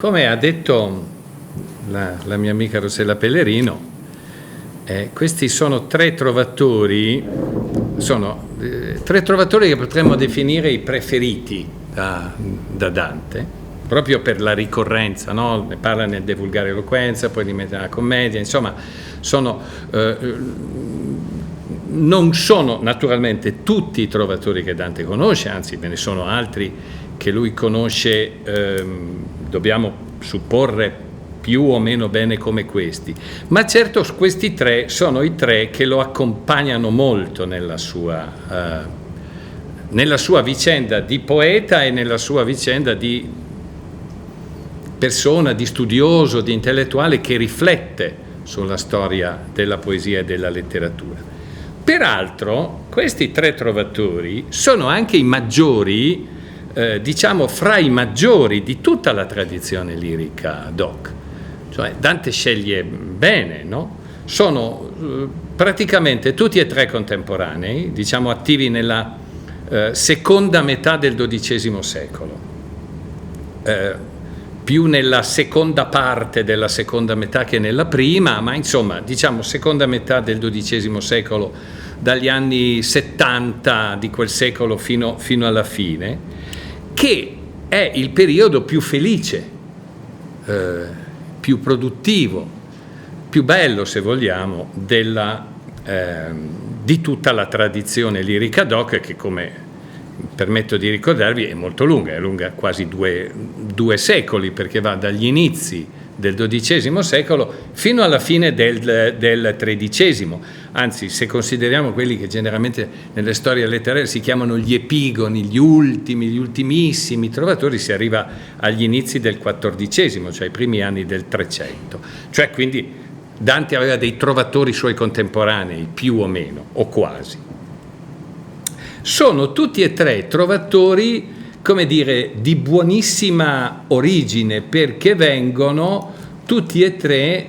Come ha detto la mia amica Rossella Pellerino, questi sono tre trovatori che potremmo definire i preferiti da Dante, proprio per la ricorrenza, no? Ne parla nel De Vulgare Eloquenza, poi li mette nella commedia, insomma, non sono naturalmente tutti i trovatori che Dante conosce, anzi ve ne sono altri che lui conosce, dobbiamo supporre più o meno bene come questi, ma certo questi tre sono i tre che lo accompagnano molto nella sua vicenda di poeta e nella sua vicenda di persona, di studioso, di intellettuale che riflette sulla storia della poesia e della letteratura. Peraltro questi tre trovatori sono anche i maggiori, diciamo fra i maggiori di tutta la tradizione lirica doc. Cioè Dante sceglie bene, no? Sono praticamente tutti e tre contemporanei, diciamo attivi nella seconda metà del XII secolo, più nella seconda parte della seconda metà che nella prima, ma insomma diciamo seconda metà del XII secolo, dagli anni 70 di quel secolo fino alla fine, che è il periodo più felice, più produttivo, più bello se vogliamo, di tutta la tradizione lirica doc, che come permetto di ricordarvi è molto lunga, è lunga quasi due secoli, perché va dagli inizi del XII secolo fino alla fine del XIII. Anzi, se consideriamo quelli che generalmente nelle storie letterarie si chiamano gli epigoni, gli ultimissimi trovatori, si arriva agli inizi del XIV, cioè i primi anni del 300. Cioè quindi Dante aveva dei trovatori suoi contemporanei, più o meno, o quasi. Sono tutti e tre trovatori, come dire, di buonissima origine, perché vengono tutti e tre,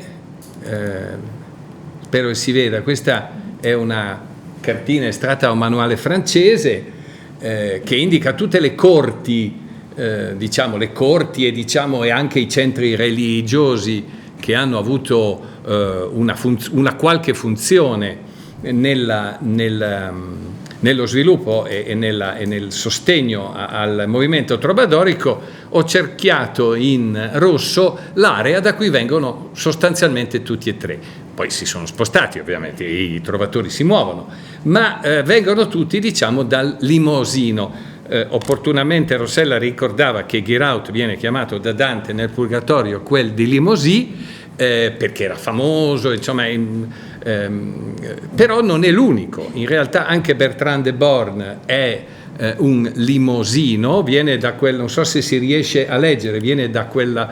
spero che si veda, questa è una cartina estratta da un manuale francese che indica tutte le corti, le corti e anche i centri religiosi che hanno avuto una qualche funzione nello sviluppo e nel sostegno al movimento trovadorico. Ho cerchiato in rosso l'area da cui vengono sostanzialmente tutti e tre. Poi si sono spostati, ovviamente, i trovatori si muovono, ma vengono tutti, diciamo, dal Limosino. Opportunamente Rossella ricordava che Giraud viene chiamato da Dante nel Purgatorio quel di Limosì, perché era famoso, insomma, però non è l'unico. In realtà anche Bertrand de Born è un limosino, viene da quel, non so se si riesce a leggere, viene da quel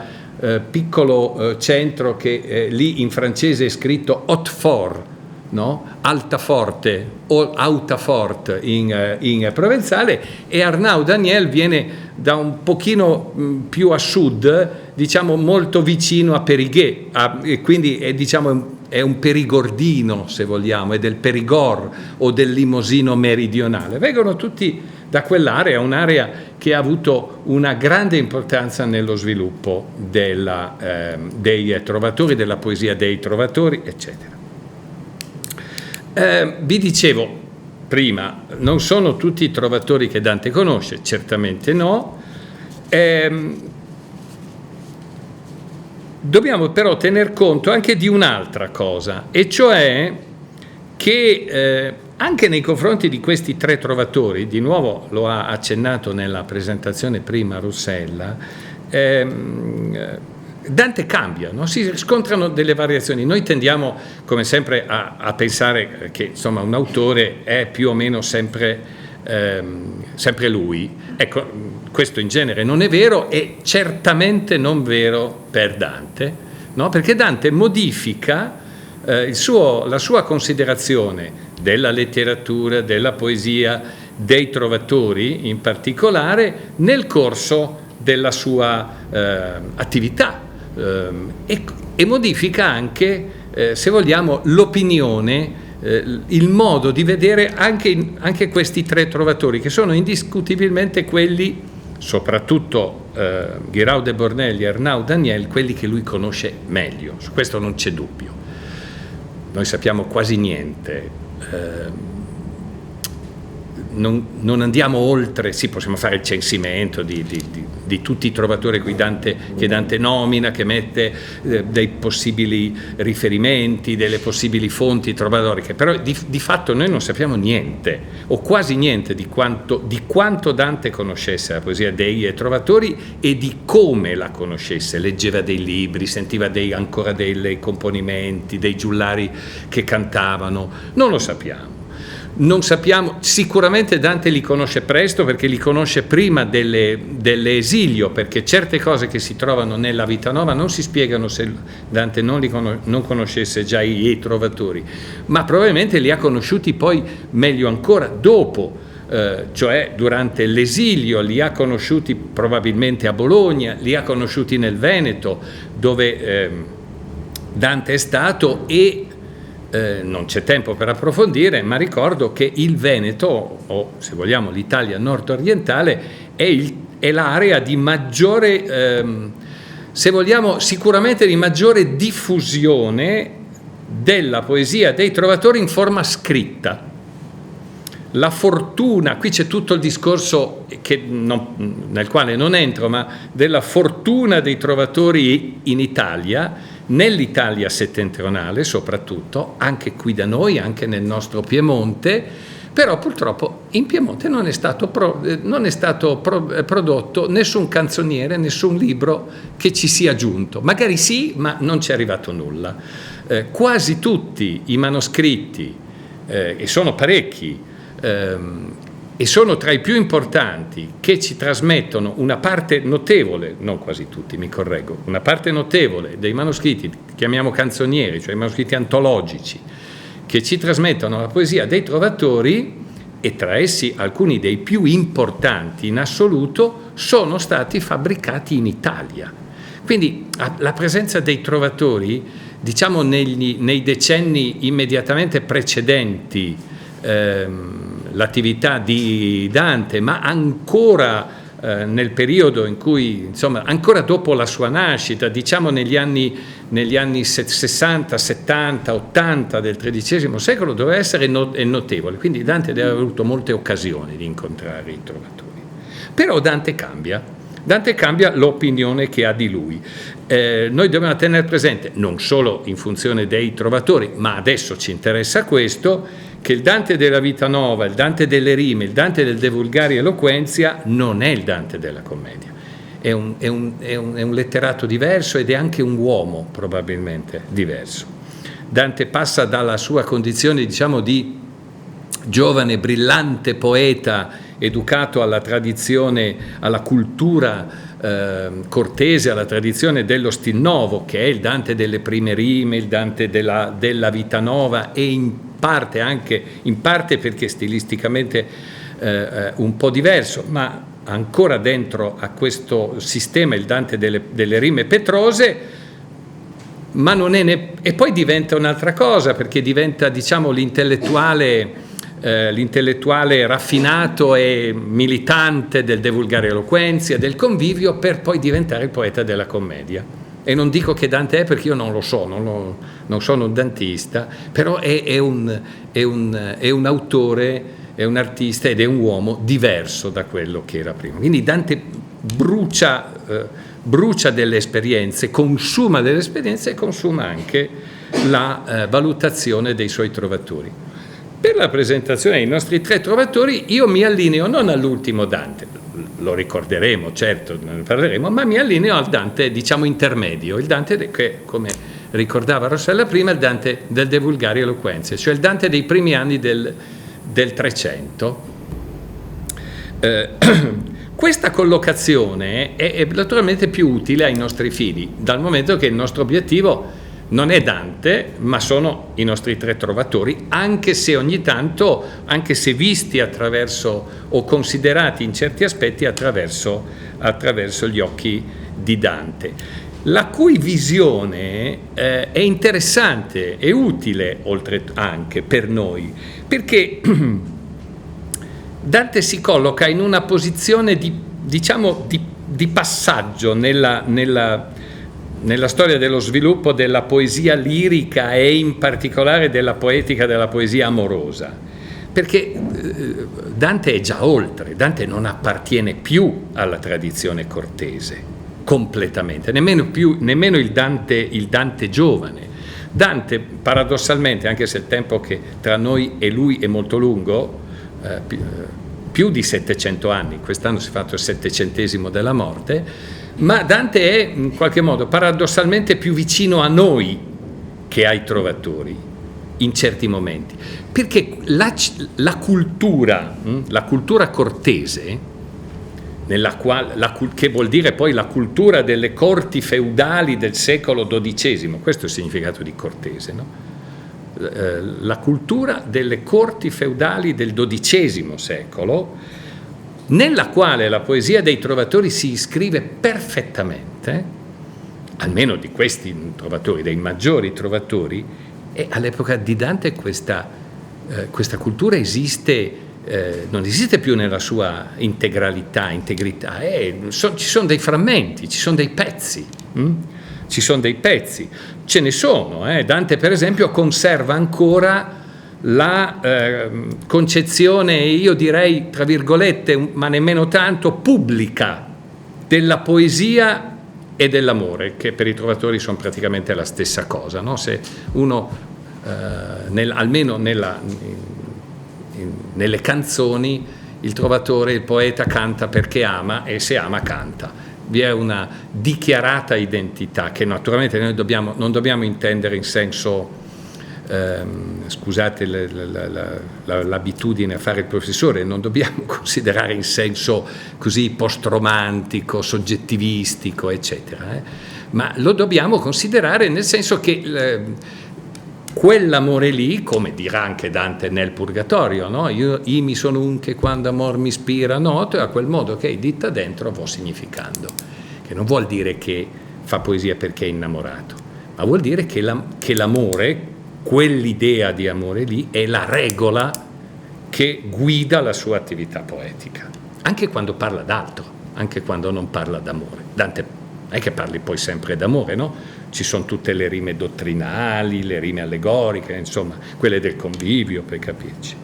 piccolo centro che lì in francese è scritto Hautefort, no? Altaforte o Hautefort in provenzale, e Arnaud Daniel viene da un pochino più a sud, diciamo molto vicino a Périgueux, e quindi è un perigordino, se vogliamo, è del Périgord o del Limosino meridionale. Vengono tutti da quell'area, un'area che ha avuto una grande importanza nello sviluppo dei trovatori, della poesia dei trovatori, eccetera. Vi dicevo prima, non sono tutti i trovatori che Dante conosce, certamente no. Dobbiamo però tener conto anche di un'altra cosa, e cioè che anche nei confronti di questi tre trovatori, di nuovo lo ha accennato nella presentazione prima Rossella, Dante cambia, no? Si scontrano delle variazioni. Noi tendiamo, come sempre, a pensare che insomma un autore è più o meno sempre lui. Ecco, questo in genere non è vero, e certamente non vero per Dante, no? Perché Dante modifica la sua considerazione della letteratura, della poesia, dei trovatori in particolare, nel corso della sua attività, e modifica anche, se vogliamo, l'opinione, il modo di vedere anche questi tre trovatori, che sono indiscutibilmente quelli soprattutto Guiraud de Bornelli e Arnaud Daniel, quelli che lui conosce meglio, su questo non c'è dubbio. Noi sappiamo quasi niente, non andiamo oltre, sì, possiamo fare il censimento di tutti i trovatori che Dante nomina, che mette dei possibili riferimenti, delle possibili fonti trovatoriche, però di fatto noi non sappiamo niente, o quasi niente, di quanto Dante conoscesse la poesia dei trovatori e di come la conoscesse. Leggeva dei libri, sentiva ancora dei componimenti, dei giullari che cantavano, non lo sappiamo. Non sappiamo, sicuramente Dante li conosce presto, perché li conosce prima dell'esilio, perché certe cose che si trovano nella Vita Nova non si spiegano se Dante non conoscesse già i trovatori, ma probabilmente li ha conosciuti poi meglio ancora dopo, cioè durante l'esilio, li ha conosciuti probabilmente a Bologna, li ha conosciuti nel Veneto, dove Dante è stato, e non c'è tempo per approfondire, ma ricordo che il Veneto, o se vogliamo l'Italia nord-orientale, è l'area di maggiore, se vogliamo, sicuramente di maggiore diffusione della poesia dei trovatori in forma scritta. La fortuna, qui c'è tutto il discorso nel quale non entro, ma della fortuna dei trovatori in Italia, nell'Italia settentrionale soprattutto, anche qui da noi, anche nel nostro Piemonte, però purtroppo in Piemonte non è stato prodotto nessun canzoniere, nessun libro che ci sia giunto. Magari sì, ma non ci è arrivato nulla. Quasi tutti i manoscritti, e sono parecchi, e sono tra i più importanti, che ci trasmettono una parte notevole, non quasi tutti, mi correggo, una parte notevole dei manoscritti, chiamiamo canzonieri, cioè i manoscritti antologici, che ci trasmettono la poesia dei trovatori, e tra essi alcuni dei più importanti in assoluto sono stati fabbricati in Italia. Quindi la presenza dei trovatori, diciamo nei decenni immediatamente precedenti l'attività di Dante, ma ancora nel periodo in cui, insomma, ancora dopo la sua nascita, diciamo negli anni 60, 70, 80 del XIII secolo, doveva essere notevole. Quindi Dante deve aver avuto molte occasioni di incontrare i trovatori. Però Dante cambia l'opinione che ha di lui. Noi dobbiamo tenere presente, non solo in funzione dei trovatori, ma adesso ci interessa questo, che il Dante della Vita Nova, il Dante delle rime, il Dante del De Vulgari Eloquentia non è il Dante della commedia. È un letterato diverso, ed è anche un uomo probabilmente diverso. Dante passa dalla sua condizione, diciamo, di giovane, brillante poeta, educato alla tradizione, alla cultura cortese, alla tradizione dello stil novo, che è il Dante delle prime rime, il Dante della Vita Nova, e in parte perché stilisticamente un po' diverso, ma ancora dentro a questo sistema, il Dante delle rime petrose, ma non è e poi diventa un'altra cosa, perché diventa, diciamo, l'intellettuale raffinato e militante del De Vulgari Eloquentia, del convivio, per poi diventare il poeta della commedia. E non dico che Dante è, perché io non lo so, non sono un dantista, però è un autore, è un artista ed è un uomo diverso da quello che era prima. Quindi Dante brucia delle esperienze, consuma delle esperienze, e consuma anche la valutazione dei suoi trovatori. Per la presentazione dei nostri tre trovatori io mi allineo non all'ultimo Dante, lo ricorderemo, certo, ne parleremo, ma mi allineo al Dante, diciamo, intermedio, il Dante che, come ricordava Rossella prima, il Dante del De Vulgari Eloquentia, cioè il Dante dei primi anni del 300. Questa collocazione è naturalmente più utile ai nostri fini, dal momento che il nostro obiettivo non è Dante, ma sono i nostri tre trovatori, anche se ogni tanto, anche se visti attraverso o considerati in certi aspetti attraverso gli occhi di Dante, la cui visione è interessante e utile oltre anche per noi, perché Dante si colloca in una posizione di diciamo, di passaggio nella storia dello sviluppo della poesia lirica e in particolare della poetica della poesia amorosa, perché Dante è già oltre, Dante non appartiene più alla tradizione cortese completamente, nemmeno il Dante giovane. Dante paradossalmente, anche se il tempo che tra noi e lui è molto lungo, più di 700 anni, quest'anno si è fatto il 700° della morte, ma Dante è in qualche modo paradossalmente più vicino a noi che ai trovatori in certi momenti, perché la cultura cortese, che vuol dire poi la cultura delle corti feudali del secolo XII, questo è il significato di cortese, no? La cultura delle corti feudali del XII secolo, nella quale la poesia dei trovatori si iscrive perfettamente, almeno di questi trovatori, dei maggiori trovatori, e all'epoca di Dante questa cultura esiste. Non esiste più nella sua integrità, ci sono dei frammenti, ci sono dei pezzi, ce ne sono. Dante per esempio conserva ancora la concezione, io direi tra virgolette, ma nemmeno tanto, pubblica della poesia e dell'amore, che per i trovatori sono praticamente la stessa cosa, no? Se uno, almeno nelle canzoni, il trovatore, il poeta canta perché ama, e se ama canta. Vi è una dichiarata identità che naturalmente noi non dobbiamo intendere in senso, scusate l'abitudine a fare il professore, non dobbiamo considerare in senso così post-romantico, soggettivistico, eccetera, ma lo dobbiamo considerare nel senso che quell'amore lì, come dirà anche Dante nel Purgatorio, no? Io mi sono un che quando amor mi ispira noto, e a quel modo che hai ditta dentro vo significando, che non vuol dire che fa poesia perché è innamorato, ma vuol dire che l'amore, quell'idea di amore lì, è la regola che guida la sua attività poetica, anche quando parla d'altro, anche quando non parla d'amore. Dante non è che parli poi sempre d'amore, no? Ci sono tutte le rime dottrinali, le rime allegoriche, insomma, quelle del convivio, per capirci.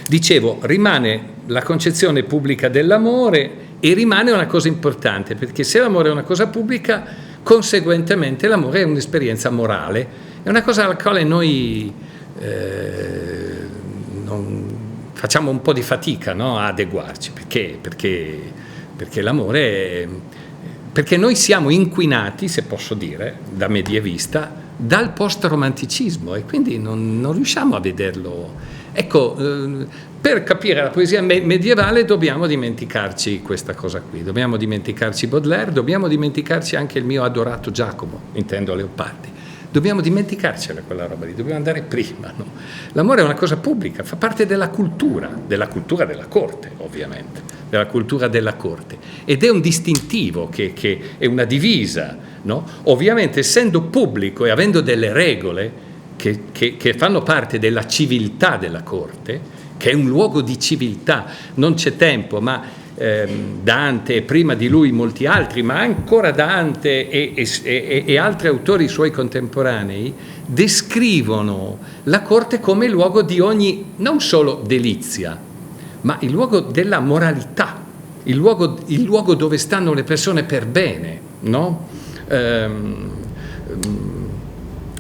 Dicevo, rimane la concezione pubblica dell'amore e rimane una cosa importante, perché se l'amore è una cosa pubblica, conseguentemente l'amore è un'esperienza morale, è una cosa alla quale noi facciamo un po' di fatica, no, a adeguarci, perché l'amore perché noi siamo inquinati, se posso dire, da medievista, dal post-romanticismo, e quindi non riusciamo a vederlo. Ecco, per capire la poesia medievale dobbiamo dimenticarci questa cosa qui, dobbiamo dimenticarci Baudelaire, dobbiamo dimenticarci anche il mio adorato Giacomo, intendo Leopardi. Dobbiamo dimenticarcela quella roba lì, dobbiamo andare prima, no? L'amore è una cosa pubblica, fa parte della cultura della corte, ovviamente, della cultura della corte, ed è un distintivo che è una divisa, no? Ovviamente essendo pubblico e avendo delle regole che fanno parte della civiltà della corte, che è un luogo di civiltà, non c'è tempo, ma Dante e prima di lui molti altri, ma ancora Dante e altri autori suoi contemporanei descrivono la corte come il luogo di ogni, non solo delizia, ma il luogo della moralità, il luogo dove stanno le persone per bene, no?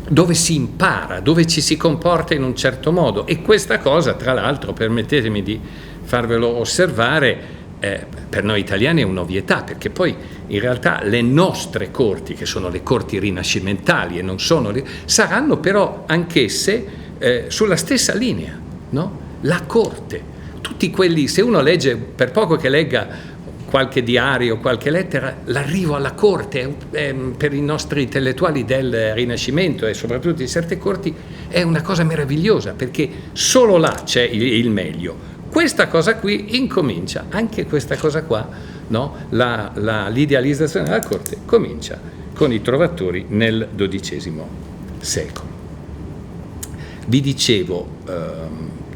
Dove si impara, dove ci si comporta in un certo modo. E questa cosa, tra l'altro, permettetemi di farvelo osservare, per noi italiani è un'ovvietà, perché poi in realtà le nostre corti, che sono le corti rinascimentali e non sono, saranno però anch'esse sulla stessa linea, no? La corte, tutti quelli, se uno legge, per poco che legga qualche diario, qualche lettera, l'arrivo alla corte per i nostri intellettuali del Rinascimento e soprattutto di certe corti è una cosa meravigliosa, perché solo là c'è il meglio. Questa cosa qui incomincia, anche questa cosa qua, no? L'idealizzazione della corte comincia con i trovatori nel XII secolo. Vi dicevo,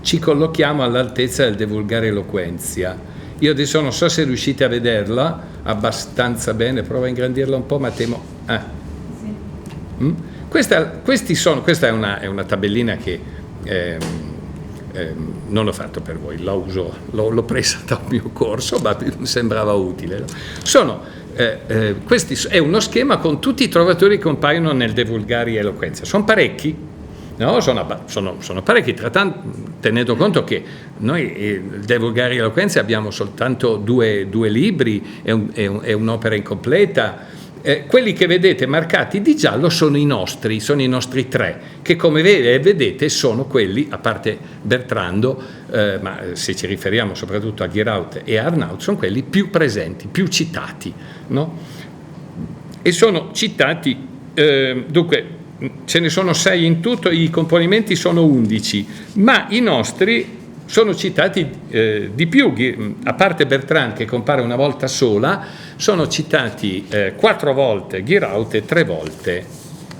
ci collochiamo all'altezza del De Vulgare Eloquentia Io adesso non so se riuscite a vederla abbastanza bene, provo a ingrandirla un po', ma temo... Questa è una tabellina che non l'ho fatto per voi, l'ho presa da un mio corso, ma mi sembrava utile. È uno schema con tutti i trovatori che compaiono nel De Vulgari Eloquentia. Sono parecchi, no? Sono parecchi, tenendo conto che noi il De Vulgari Eloquentia abbiamo soltanto due libri, è un'opera incompleta. Quelli che vedete marcati di giallo sono i nostri 3, che come vedete sono quelli, a parte Bertrando, ma se ci riferiamo soprattutto a Giraud e a Arnaud, sono quelli più presenti, più citati, no? E sono citati, dunque ce ne sono 6 in tutto, i componimenti sono 11, ma i nostri sono citati di più, a parte Bertrand che compare una volta sola, sono citati 4 volte Giraud e 3 volte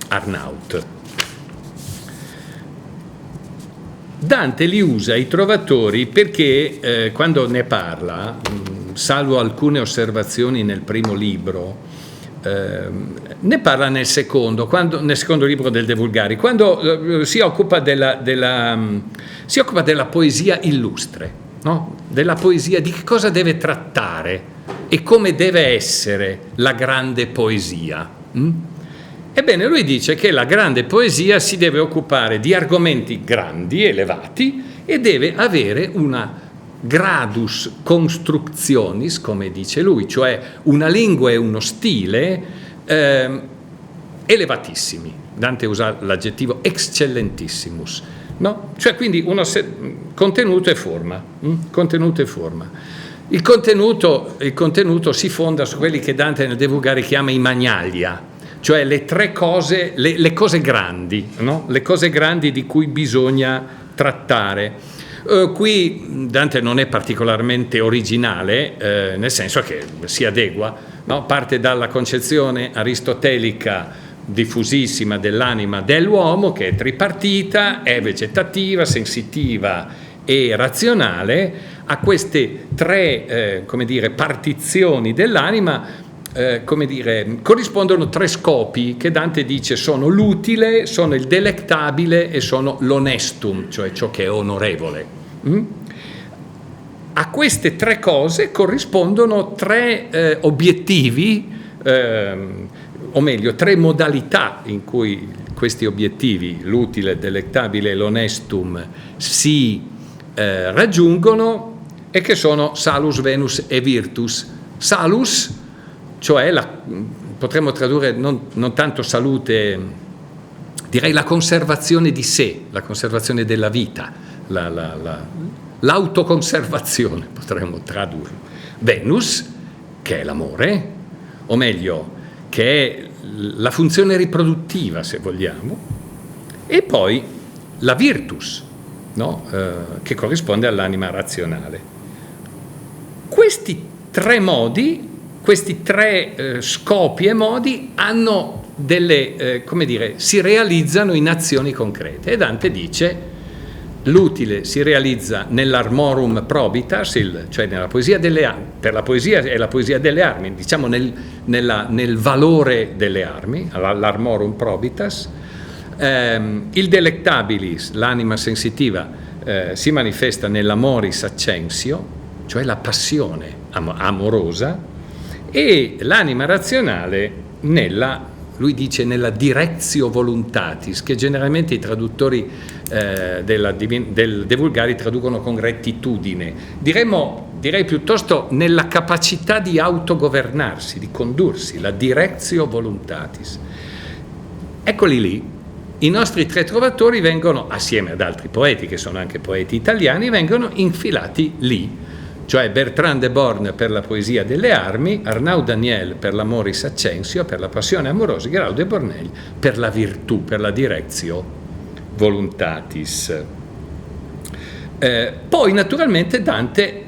Arnaud. Dante li usa, i trovatori, perché quando ne parla, salvo alcune osservazioni nel primo libro, ne parla nel secondo libro del De Vulgari, quando si occupa della poesia illustre, no? Della poesia, di che cosa deve trattare e come deve essere la grande poesia. Ebbene, lui dice che la grande poesia si deve occupare di argomenti grandi, elevati, e deve avere una gradus constructionis, come dice lui, cioè una lingua e uno stile elevatissimi. Dante usa l'aggettivo excelentissimus, no? Cioè quindi contenuto e forma. Il contenuto si fonda su quelli che Dante nel De Vulgari chiama i magnalia, cioè le 3 cose, le cose grandi, no? Le cose grandi di cui bisogna trattare. Qui Dante non è particolarmente originale, nel senso che si adegua, no? Parte dalla concezione aristotelica diffusissima dell'anima dell'uomo, che è tripartita, è vegetativa, sensitiva e razionale. A queste 3 partizioni dell'anima corrispondono 3 scopi che Dante dice sono l'utile, sono il delectabile e sono l'onestum, cioè ciò che è onorevole. A queste 3 cose corrispondono 3 obiettivi, o meglio 3 modalità in cui questi obiettivi, l'utile, il delectabile e l'onestum, si raggiungono, e che sono salus, venus e virtus. Salus, cioè potremmo tradurre non tanto salute, direi la conservazione di sé, la conservazione della vita, l'autoconservazione potremmo tradurre. Venus, che è l'amore, o meglio, che è la funzione riproduttiva, se vogliamo, e poi la virtus, no? Che corrisponde all'anima razionale. Questi 3 modi, questi 3 scopi e modi hanno si realizzano in azioni concrete. E Dante dice: l'utile si realizza nell'armorum probitas, cioè nella poesia delle armi. Per la poesia è la poesia delle armi, diciamo nel valore delle armi, l'armorum probitas. Il delectabilis, l'anima sensitiva, si manifesta nell'amoris accensio, cioè la passione amorosa, e l'anima razionale lui dice nella directio voluntatis, che generalmente i traduttori del De Vulgari traducono con rettitudine. Direi piuttosto nella capacità di autogovernarsi, di condursi, la directio voluntatis. Eccoli lì. I nostri 3 trovatori vengono, assieme ad altri poeti che sono anche poeti italiani, vengono infilati lì. Cioè Bertrand de Born per la poesia delle armi, Arnaud Daniel per l'Amoris Accensio, per la passione amorosa, Giraud e Bornel per la virtù, per la directio voluntatis. Poi naturalmente Dante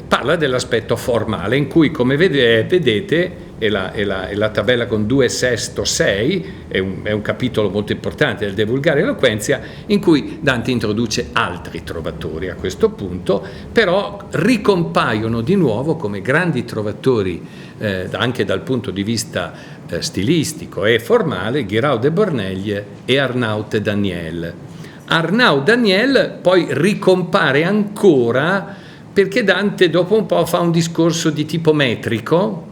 parla dell'aspetto formale, in cui, come vedete, e la tabella con 2 sesto 6, è un capitolo molto importante del De Vulgare Eloquentia, in cui Dante introduce altri trovatori a questo punto, però ricompaiono di nuovo come grandi trovatori anche dal punto di vista stilistico e formale Guiraud de Borneglie e Arnaut Daniel. Arnaud Daniel poi ricompare ancora perché Dante dopo un po' fa un discorso di tipo metrico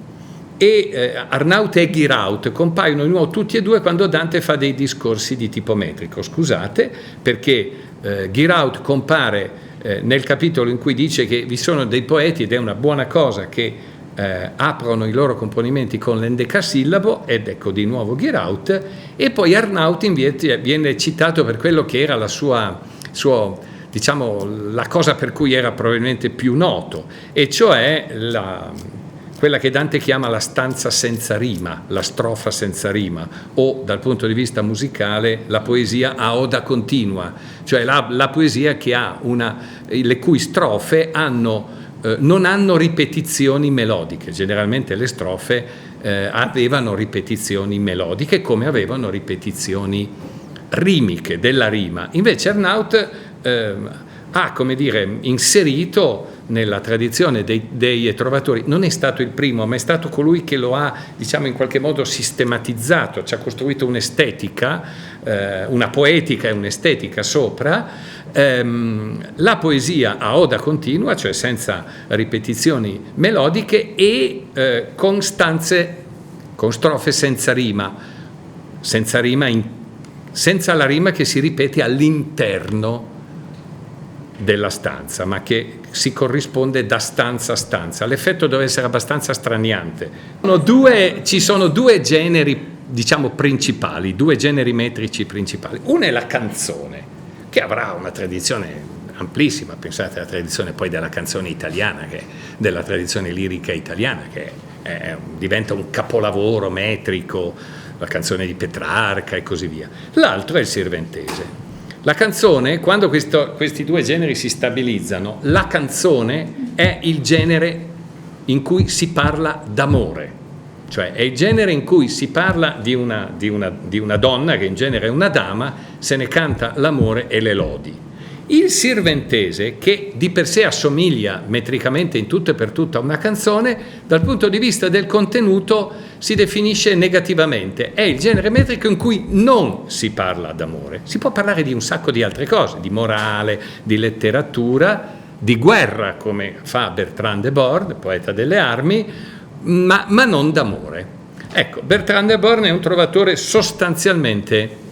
e Arnaut e Guiraud compaiono di nuovo tutti e due quando Dante fa dei discorsi di tipo metrico. Scusate, perché Guiraud compare nel capitolo in cui dice che vi sono dei poeti ed è una buona cosa che aprono i loro componimenti con l'endecasillabo, ed ecco di nuovo Guiraud, e poi Arnaut invece viene citato per quello che era diciamo, la cosa per cui era probabilmente più noto, e cioè quella che Dante chiama la stanza senza rima, la strofa senza rima, o dal punto di vista musicale la poesia a oda continua, cioè la poesia che ha le cui strofe non hanno ripetizioni melodiche. Generalmente le strofe avevano ripetizioni melodiche come avevano ripetizioni rimiche della rima. Invece Arnaut ha, come dire, inserito nella tradizione dei trovatori, non è stato il primo, ma è stato colui che lo ha, diciamo, in qualche modo sistematizzato, ci ha costruito un'estetica, una poetica e un'estetica sopra, la poesia a oda continua, cioè senza ripetizioni melodiche, e con strofe senza rima, senza la rima che si ripete all'interno della stanza, ma che si corrisponde da stanza a stanza. L'effetto deve essere abbastanza straniante. Ci sono due generi, diciamo, principali, due generi metrici principali. Uno è la canzone, che avrà una tradizione amplissima. Pensate alla tradizione poi della canzone italiana, della tradizione lirica italiana, che diventa un capolavoro metrico, la canzone di Petrarca e così via. L'altro è il sirventese. La canzone, quando questi due generi si stabilizzano, la canzone è il genere in cui si parla d'amore, cioè è il genere in cui si parla di una donna, che in genere è una dama, se ne canta l'amore e le lodi. Il sirventese, che di per sé assomiglia metricamente in tutto e per tutto a una canzone, dal punto di vista del contenuto si definisce negativamente. È il genere metrico in cui non si parla d'amore. Si può parlare di un sacco di altre cose, di morale, di letteratura, di guerra, come fa Bertrand de Born, poeta delle armi, ma non d'amore. Ecco, Bertrand de Born è un trovatore sostanzialmente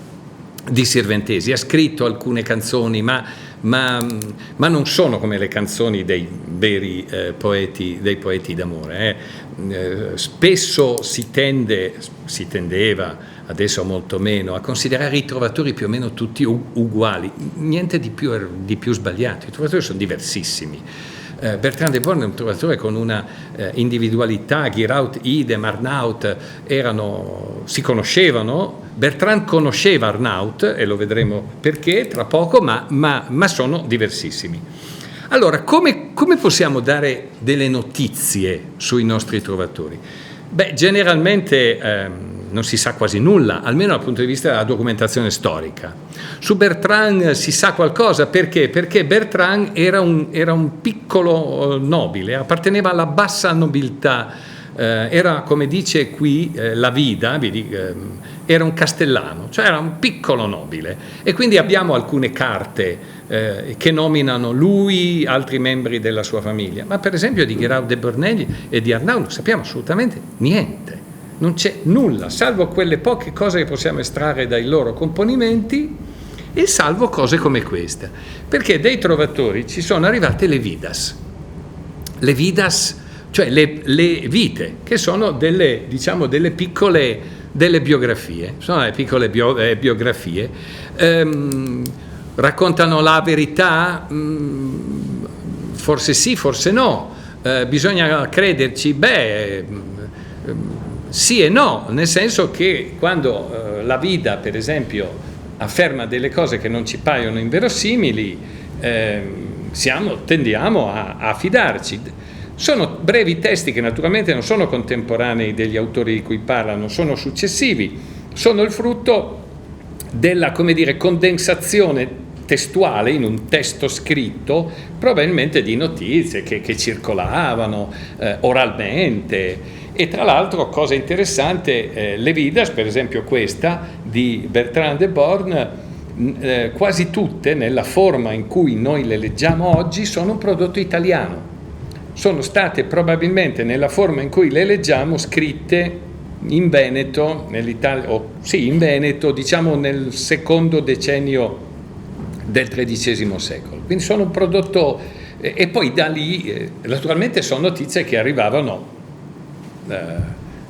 di sirventesi, ha scritto alcune canzoni, ma non sono come le canzoni dei veri poeti d'amore. Spesso si tendeva, adesso molto meno, a considerare i trovatori più o meno tutti uguali. Niente di più sbagliato, i trovatori sono diversissimi. Bertrand de Born è un trovatore con una individualità. Guiraud, idem, Arnaut si conoscevano. Bertrand conosceva Arnaut, e lo vedremo perché tra poco, ma sono diversissimi. Allora, come possiamo dare delle notizie sui nostri trovatori? Beh, generalmente non si sa quasi nulla, almeno dal punto di vista della documentazione storica. Su Bertrand si sa qualcosa, perché? Perché Bertrand era un piccolo nobile, apparteneva alla bassa nobiltà, era, come dice qui la Vida, era un castellano, cioè era un piccolo nobile, e quindi abbiamo alcune carte che nominano lui, altri membri della sua famiglia, ma per esempio di Guiraud de Borneglie e di Arnaud non sappiamo assolutamente niente, non c'è nulla, salvo quelle poche cose che possiamo estrarre dai loro componimenti, e salvo cose come questa, perché dei trovatori ci sono arrivate le vidas, cioè le vite, che sono delle biografie, sono delle piccole biografie, raccontano la verità? Forse sì, forse no, bisogna crederci, sì e no, nel senso che quando la Vida, per esempio, afferma delle cose che non ci paiono inverosimili, tendiamo a fidarci. Sono brevi testi che naturalmente non sono contemporanei degli autori di cui parlano, sono successivi, sono il frutto della, come dire, condensazione testuale in un testo scritto, probabilmente di notizie che circolavano oralmente. E tra l'altro, cosa interessante, le Vidas, per esempio questa di Bertrand de Born, quasi tutte, nella forma in cui noi le leggiamo oggi, sono un prodotto italiano. Sono state probabilmente, nella forma in cui le leggiamo, scritte in Veneto, in Veneto, diciamo nel secondo decennio del XIII secolo. Quindi sono un prodotto, e poi da lì, naturalmente sono notizie che arrivavano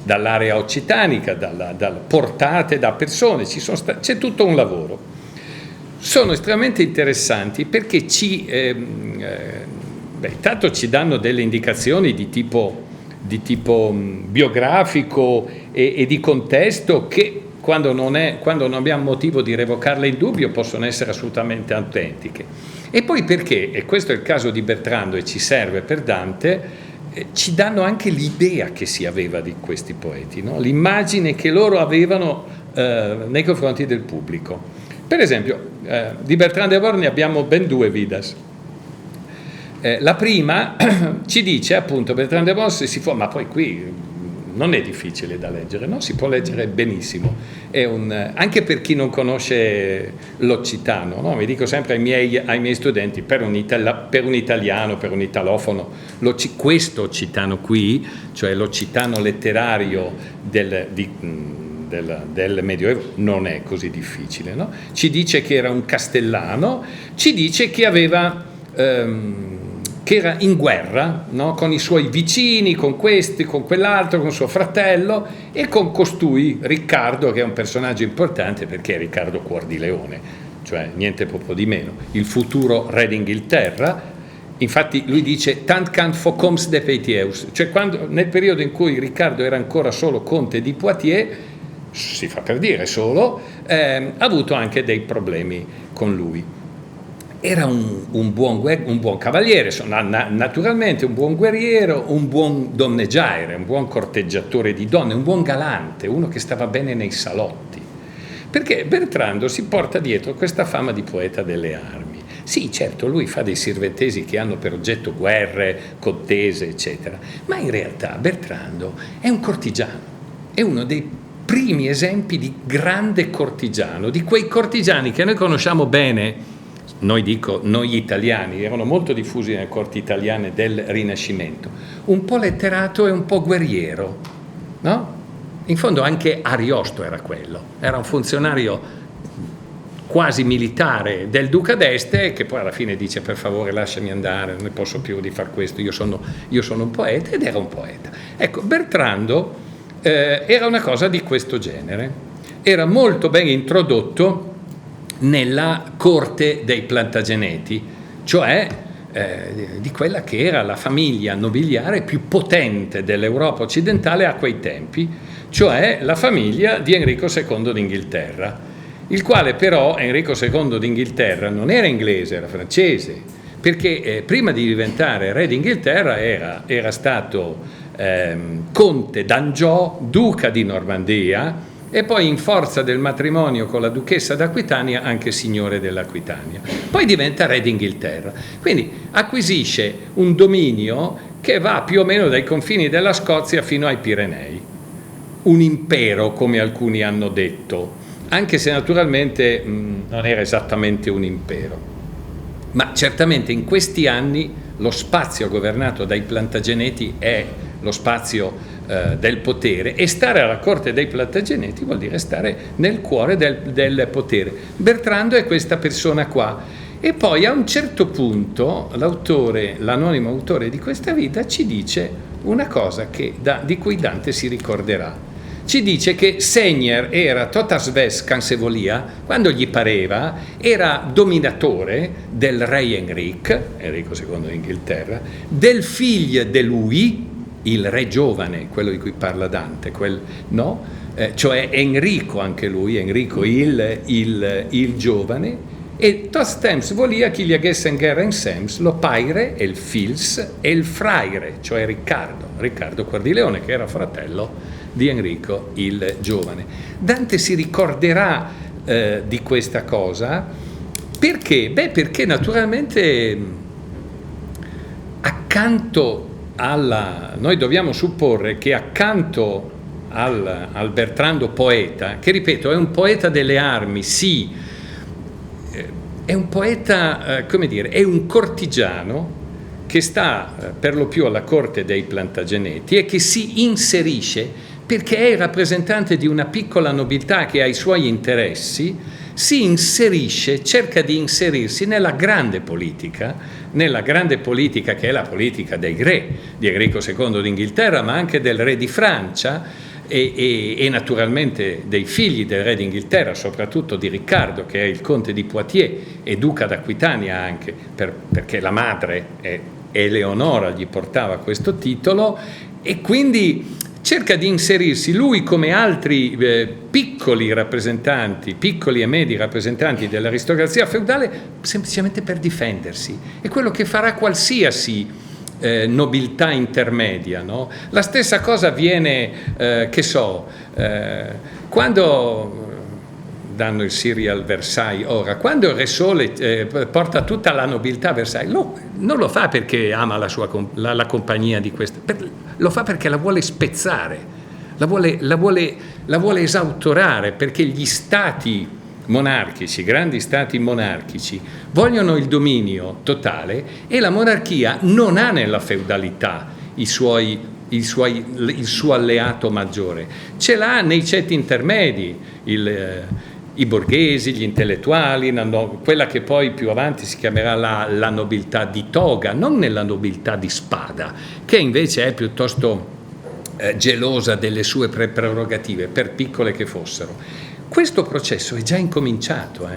dall'area occitanica, portate da persone, c'è tutto un lavoro. Sono estremamente interessanti perché intanto ci danno delle indicazioni di tipo biografico e di contesto che quando non abbiamo motivo di revocarle in dubbio possono essere assolutamente autentiche. E poi perché, e questo è il caso di Bertrando e ci serve per Dante, ci danno anche l'idea che si aveva di questi poeti, no? L'immagine che loro avevano nei confronti del pubblico. Per esempio, di Bertrand de Born ne abbiamo ben due Vidas. La prima ci dice appunto Bertrand de Born ma poi qui non è difficile da leggere, no? Si può leggere benissimo, anche per chi non conosce l'occitano, no? Mi dico sempre ai miei studenti, per un italiano, per un italofono, questo occitano qui, cioè l'occitano letterario del Medioevo, non è così difficile, no? Ci dice che era un castellano, ci dice che che era in guerra, no? Con i suoi vicini, con questi, con quell'altro, con suo fratello e con costui, Riccardo, che è un personaggio importante perché è Riccardo Cuor di Leone, cioè niente proprio di meno, il futuro re d'Inghilterra. Infatti lui dice tant cant focoms de Poitiers, cioè nel periodo in cui Riccardo era ancora solo conte di Poitiers, si fa per dire solo, ha avuto anche dei problemi con lui. Era un buon cavaliere, naturalmente un buon guerriero, un buon donneggiaire, un buon corteggiatore di donne, un buon galante, uno che stava bene nei salotti. Perché Bertrando si porta dietro questa fama di poeta delle armi. Sì, certo, lui fa dei sirventesi che hanno per oggetto guerre, contese, eccetera, ma in realtà Bertrando è un cortigiano, è uno dei primi esempi di grande cortigiano, di quei cortigiani che noi conosciamo bene. Noi italiani, erano molto diffusi nelle corti italiane del Rinascimento, un po' letterato e un po' guerriero, no? In fondo anche Ariosto era quello, era un funzionario quasi militare del duca d'Este che poi alla fine dice per favore lasciami andare, non ne posso più di far questo, io sono un poeta, ed era un poeta. Ecco, Bertrando era una cosa di questo genere, era molto ben introdotto nella corte dei Plantageneti, cioè di quella che era la famiglia nobiliare più potente dell'Europa occidentale a quei tempi, cioè la famiglia di Enrico II d'Inghilterra, il quale però Enrico II d'Inghilterra non era inglese, era francese, perché prima di diventare re d'Inghilterra era stato conte d'Angiò, duca di Normandia, e poi in forza del matrimonio con la duchessa d'Aquitania anche signore dell'Aquitania. Poi diventa re d'Inghilterra, quindi acquisisce un dominio che va più o meno dai confini della Scozia fino ai Pirenei, un impero come alcuni hanno detto, anche se naturalmente non era esattamente un impero, ma certamente in questi anni lo spazio governato dai Plantageneti è lo spazio del potere, e stare alla corte dei Plantageneti vuol dire stare nel cuore del potere. Bertrando è questa persona qua, e poi a un certo punto l'anonimo autore di questa vita ci dice una cosa di cui Dante si ricorderà. Ci dice che Segner era totas ves cansevolia, quando gli pareva, era dominatore del re Enrico II d'Inghilterra, del figlio de lui, il re giovane, quello di cui parla Dante, cioè Enrico anche lui, Enrico il giovane, E tot temps volia che gli haguessen guerra insems lo paire, il fils e il fraire, cioè Riccardo Quardileone, che era fratello di Enrico il Giovane. Dante si ricorderà di questa cosa perché? Perché naturalmente noi dobbiamo supporre che accanto al Bertrando poeta, che ripeto è un poeta delle armi, sì, è un poeta, come dire, è un cortigiano che sta per lo più alla corte dei Plantageneti e che si inserisce perché è il rappresentante di una piccola nobiltà che ha i suoi interessi, si inserisce, cerca di inserirsi nella grande politica che è la politica dei re, di Enrico II d'Inghilterra, ma anche del re di Francia e naturalmente dei figli del re d'Inghilterra, soprattutto di Riccardo, che è il conte di Poitiers e duca d'Aquitania anche, perché la madre, Eleonora, gli portava questo titolo, e quindi cerca di inserirsi lui come altri piccoli e medi rappresentanti dell'aristocrazia feudale, semplicemente per difendersi. È quello che farà qualsiasi nobiltà intermedia, no? La stessa cosa avviene, quando danno il serial Versailles ora, quando il Re Sole porta tutta la nobiltà a Versailles, non lo fa perché ama la compagnia di questa, lo fa perché la vuole spezzare, la vuole esautorare, perché gli stati monarchici, grandi stati monarchici, vogliono il dominio totale e la monarchia non ha nella feudalità il suo alleato maggiore, ce l'ha nei ceti intermedi, i borghesi, gli intellettuali, quella che poi più avanti si chiamerà la nobiltà di toga, non nella nobiltà di spada, che invece è piuttosto gelosa delle sue prerogative, per piccole che fossero. Questo processo è già incominciato,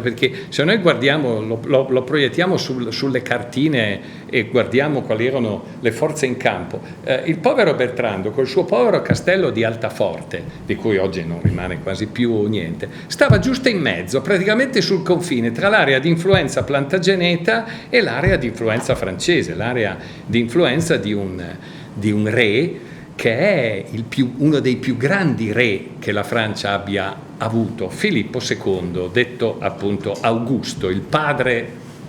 perché se noi guardiamo, lo proiettiamo sulle cartine e guardiamo quali erano le forze in campo, il povero Bertrando col suo povero castello di Altaforte, di cui oggi non rimane quasi più niente, stava giusto in mezzo, praticamente sul confine tra l'area di influenza plantageneta e l'area di influenza francese, l'area di influenza di un re che è uno dei più grandi re che la Francia abbia avuto, Filippo II, detto appunto Augusto, il padre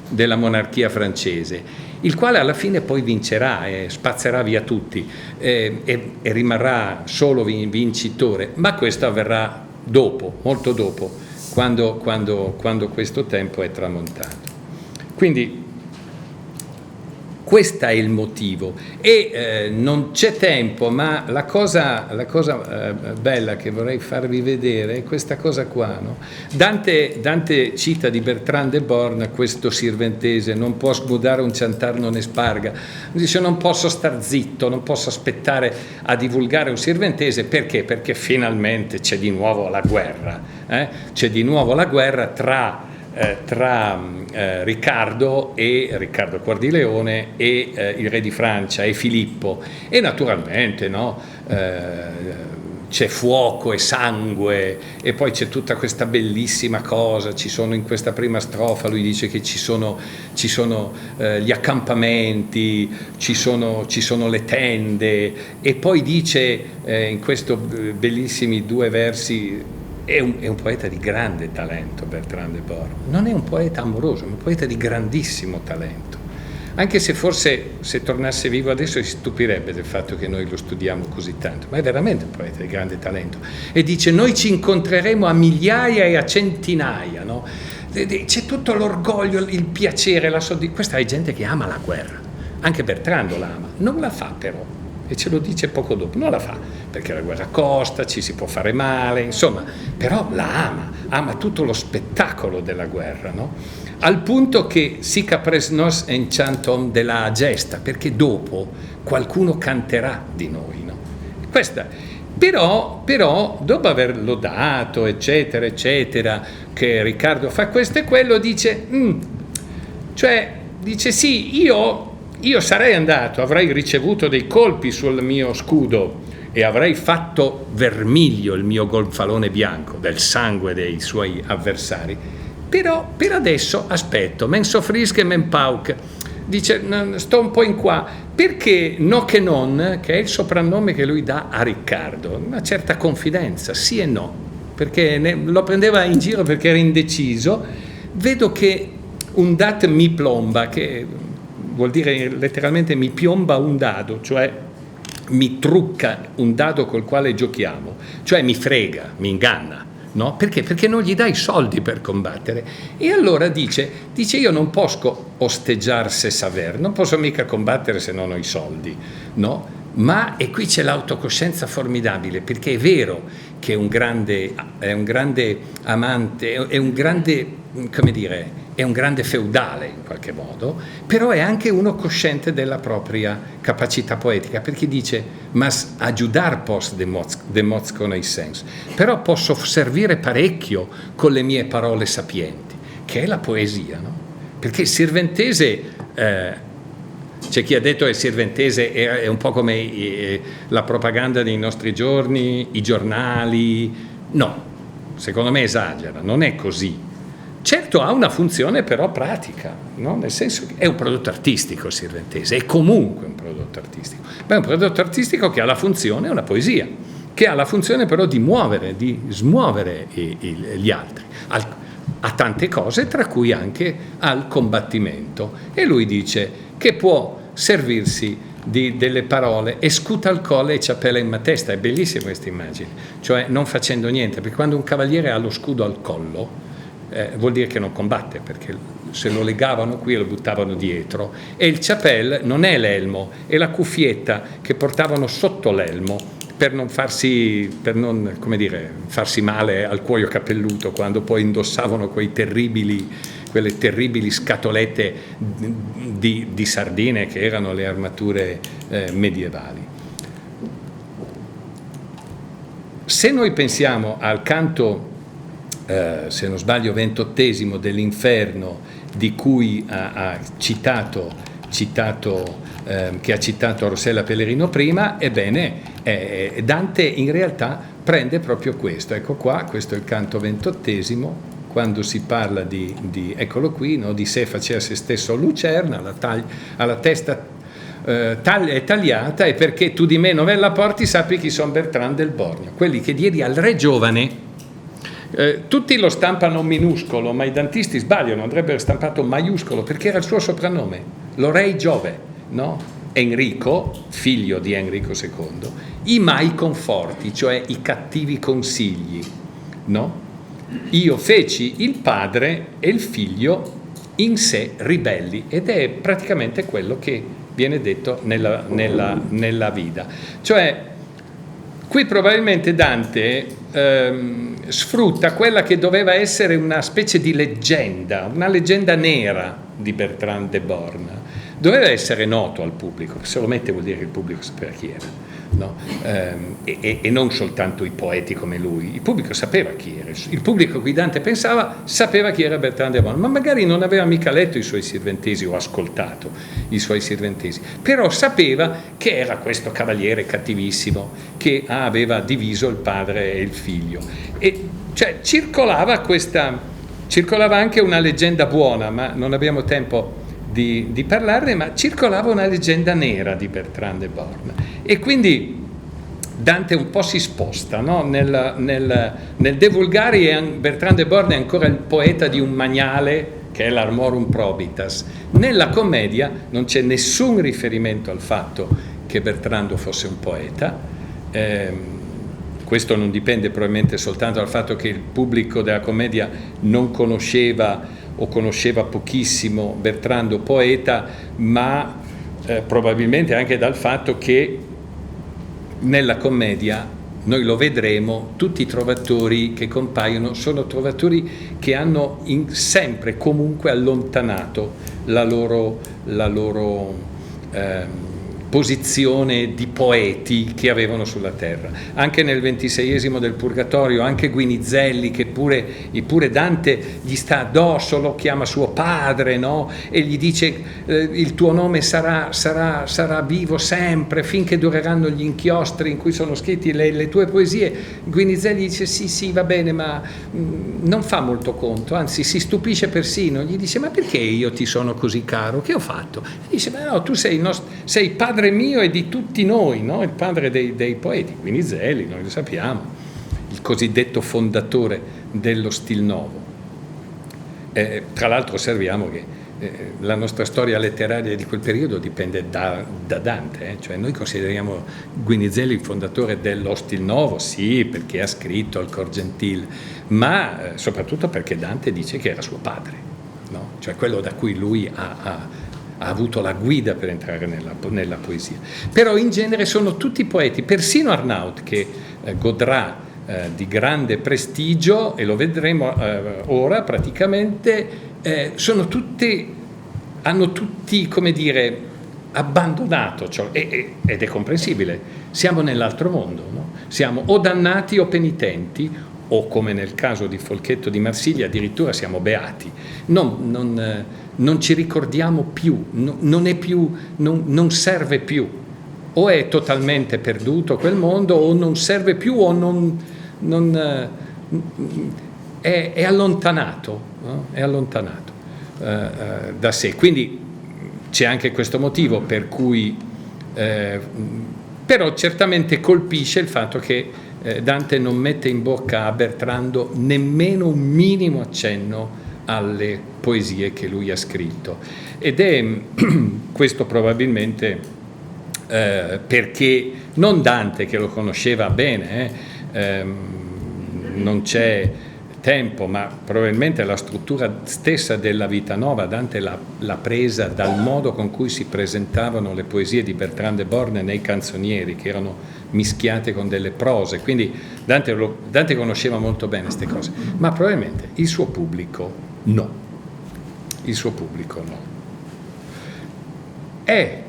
della monarchia francese, il quale alla fine poi vincerà e spazzerà via tutti e rimarrà solo vincitore, ma questo avverrà dopo, molto dopo, quando questo tempo è tramontato. Quindi questo è il motivo e non c'è tempo, ma la cosa bella che vorrei farvi vedere è questa cosa qua, no? Dante cita di Bertrand de Born questo sirventese: non può smudare un ciantar non ne sparga. Dice: non posso star zitto, non posso aspettare a divulgare un sirventese. Perché? Perché finalmente c'è di nuovo la guerra, c'è di nuovo la guerra tra Riccardo Quardileone e il re di Francia e Filippo, e naturalmente c'è fuoco e sangue, e poi c'è tutta questa bellissima cosa, ci sono in questa prima strofa, lui dice che ci sono gli accampamenti, ci sono le tende, e poi dice in questi bellissimi 2 versi. È un poeta di grande talento, Bertrand de Born. Non è un poeta amoroso, è un poeta di grandissimo talento. Anche se forse, se tornasse vivo adesso, si stupirebbe del fatto che noi lo studiamo così tanto, ma è veramente un poeta di grande talento. E dice: noi ci incontreremo a migliaia e a centinaia, no? C'è tutto l'orgoglio, il piacere, questa è gente che ama la guerra. Anche Bertrando la ama, non la fa però, e ce lo dice poco dopo, non la fa perché la guerra costa, ci si può fare male, insomma, però la ama tutto lo spettacolo della guerra, no? Al punto che sic apres nos enchantom de la gesta, perché dopo qualcuno canterà di noi, no? Questa, però dopo aver lodato eccetera eccetera che Riccardo fa questo e quello, dice sì, io sarei andato, avrei ricevuto dei colpi sul mio scudo e avrei fatto vermiglio il mio gonfalone bianco del sangue dei suoi avversari, però per adesso aspetto, men soffrisca e men pauc. Dice, sto un po' in qua, perché no che non, che è il soprannome che lui dà a Riccardo, una certa confidenza, sì e no, perché lo prendeva in giro perché era indeciso. Vedo che un dat mi plomba, che vuol dire letteralmente mi piomba un dado, cioè mi trucca un dado col quale giochiamo, cioè mi frega, mi inganna. No? Perché? Perché non gli dai soldi per combattere. E allora dice io non posso osteggiar se saver, non posso mica combattere se non ho i soldi, no? Ma, e qui c'è l'autocoscienza formidabile, perché è vero che è un grande amante, è un grande, come dire, è un grande feudale in qualche modo, però è anche uno cosciente della propria capacità poetica, perché dice, mas ajudar pos de moz connaissance, però posso servire parecchio con le mie parole sapienti, che è la poesia, no? Perché il sirventese, c'è chi ha detto che il sirventese è un po' come la propaganda dei nostri giorni, i giornali. No, secondo me esagera, non è così. Certo ha una funzione però pratica, no? Nel senso che è un prodotto artistico il sirventese, è comunque un prodotto artistico, ma è un prodotto artistico che ha la funzione, è una poesia, che ha la funzione però di muovere, di smuovere gli altri a tante cose, tra cui anche al combattimento. E lui dice che può servirsi delle parole e scuta al colle e ciapella in testa. È bellissima questa immagine, cioè non facendo niente, perché quando un cavaliere ha lo scudo al collo vuol dire che non combatte, perché se lo legavano qui e lo buttavano dietro, e il chapelle non è l'elmo, è la cuffietta che portavano sotto l'elmo per non farsi male al cuoio capelluto quando poi indossavano quelle terribili scatolette di sardine che erano le armature medievali. Se noi pensiamo al canto, se non sbaglio, 28° dell'Inferno, di cui ha citato che ha citato Rossella Pellerino prima, ebbene Dante in realtà prende proprio questo. Ecco qua, questo è il canto 28°, quando si parla di eccolo qui, no? Di sé faceva se stesso lucerna, alla testa tagliata, e perché tu di me novella porti, sappi chi son Bertrand del Borgno, quelli che diedi al re giovane. Tutti lo stampano minuscolo, ma i dantisti sbagliano, andrebbero stampato maiuscolo, perché era il suo soprannome, lo Rei Giove, no? Enrico, figlio di Enrico II, i mai conforti, cioè i cattivi consigli, no? Io feci il padre e il figlio in sé ribelli, ed è praticamente quello che viene detto nella vita. Cioè, qui probabilmente Dante sfrutta quella che doveva essere una specie di leggenda, una leggenda nera di Bertrand de Born. Doveva essere noto al pubblico, se lo mette vuol dire che il pubblico sapeva chi era, no? E non soltanto i poeti come lui, il pubblico sapeva chi era, il pubblico a cui Dante pensava sapeva chi era Bertrand de Born, ma magari non aveva mica letto i suoi sirventesi o ascoltato i suoi sirventesi, però sapeva che era questo cavaliere cattivissimo che aveva diviso il padre e il figlio, e cioè circolava anche una leggenda buona, ma non abbiamo tempo di parlarne, ma circolava una leggenda nera di Bertrand de Born, e quindi Dante un po' si sposta, no? Nel De Vulgari Bertrand de Born è ancora il poeta di un magnale che è l'Armorum Probitas. Nella commedia non c'è nessun riferimento al fatto che Bertrando fosse un poeta. Questo non dipende probabilmente soltanto dal fatto che il pubblico della commedia non conosceva o conosceva pochissimo Bertrando poeta, ma probabilmente anche dal fatto che nella commedia, noi lo vedremo, tutti i trovatori che compaiono sono trovatori che hanno sempre comunque allontanato la loro posizione di poeti che avevano sulla terra. Anche nel XXVI del Purgatorio, anche Guinizelli, che pure Dante gli sta addosso, lo chiama suo padre, no? E gli dice il tuo nome sarà vivo sempre finché dureranno gli inchiostri in cui sono scritti le tue poesie. Guinizelli dice sì, va bene, ma non fa molto conto, anzi si stupisce persino, gli dice: ma perché io ti sono così caro? Che ho fatto? E dice: ma no, tu sei padre mio e di tutti noi, no? Il padre dei poeti. Guinizelli, noi lo sappiamo, il cosiddetto fondatore dello stil nuovo. Tra l'altro osserviamo che la nostra storia letteraria di quel periodo dipende da Dante, cioè noi consideriamo Guinizelli il fondatore dello stil nuovo, sì, perché ha scritto il Cor Gentil, ma soprattutto perché Dante dice che era suo padre, no? Cioè quello da cui lui ha avuto la guida per entrare nella poesia. Però in genere sono tutti poeti, persino Arnaud, che godrà di grande prestigio, e lo vedremo ora praticamente, hanno tutti, come dire, abbandonato, cioè, ed è comprensibile, siamo nell'altro mondo, no? Siamo o dannati o penitenti, o come nel caso di Folchetto di Marsiglia addirittura siamo beati. Non ci ricordiamo più, non serve più, o è totalmente perduto quel mondo, o non serve più, o è allontanato, no? È allontanato da sé. Quindi c'è anche questo motivo per cui però certamente colpisce il fatto che Dante non mette in bocca a Bertrando nemmeno un minimo accenno alle poesie che lui ha scritto, ed è questo probabilmente perché non Dante, che lo conosceva bene, non c'è tempo, ma probabilmente la struttura stessa della Vita Nova Dante l'ha presa dal modo con cui si presentavano le poesie di Bertrand de Born nei canzonieri, che erano mischiate con delle prose, quindi Dante conosceva molto bene queste cose, ma probabilmente il suo pubblico no.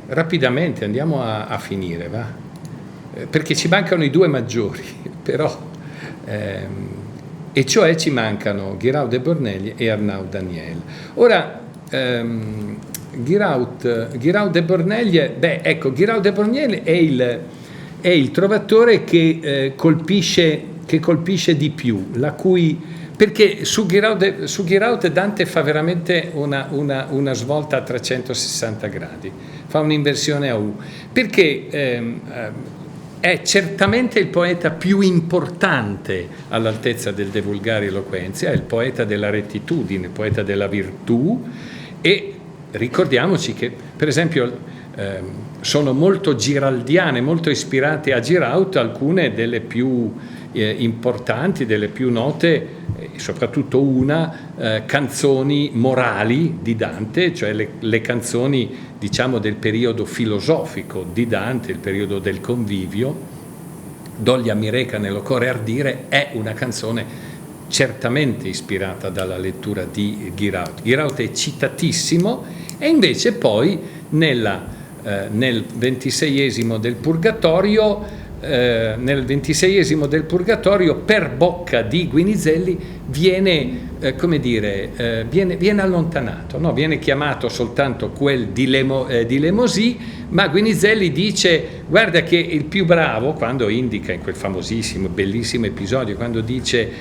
Rapidamente andiamo a finire, va? Perché ci mancano i due maggiori, però, e cioè ci mancano Guiraud de Borneglie e Arnaud Daniel. Ora, Guiraud de Borneglie, Guiraud de Borneglie è il trovatore che colpisce di più, perché su Guiraud Dante fa veramente una svolta a 360 gradi, fa un'inversione a U, perché è certamente il poeta più importante all'altezza del De Vulgari Eloquentia, è il poeta della rettitudine, il poeta della virtù, e ricordiamoci che, per esempio, sono molto giraldiane, molto ispirate a Giraud alcune delle più importanti, delle più note, soprattutto canzoni morali di Dante, cioè le canzoni, diciamo, del periodo filosofico di Dante, il periodo del convivio. Doglia mi reca nello core ardire è una canzone certamente ispirata dalla lettura di Guiraud. Guiraud è citatissimo, e invece poi nel XXVI del Purgatorio, per bocca di Guinizelli viene allontanato, no? Viene chiamato soltanto quel di Lemosy, ma Guinizelli dice: guarda che il più bravo, quando indica in quel famosissimo, bellissimo episodio, quando dice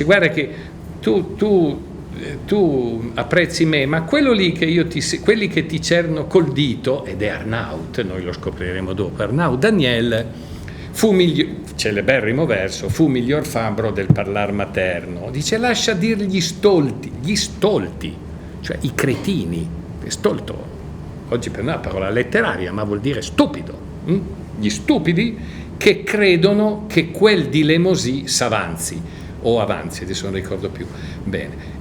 guarda che tu apprezzi me, ma quello lì quelli che ti cerno col dito, ed è Arnaud, noi lo scopriremo dopo, Arnaud Daniel, celeberrimo verso, fu miglior fabbro del parlar materno. Dice: lascia dir gli stolti, cioè i cretini. Stolto oggi per una parola letteraria, ma vuol dire stupido. Gli stupidi che credono che quel di Lemosy s'avanzi, o avanzi, adesso non ricordo più bene.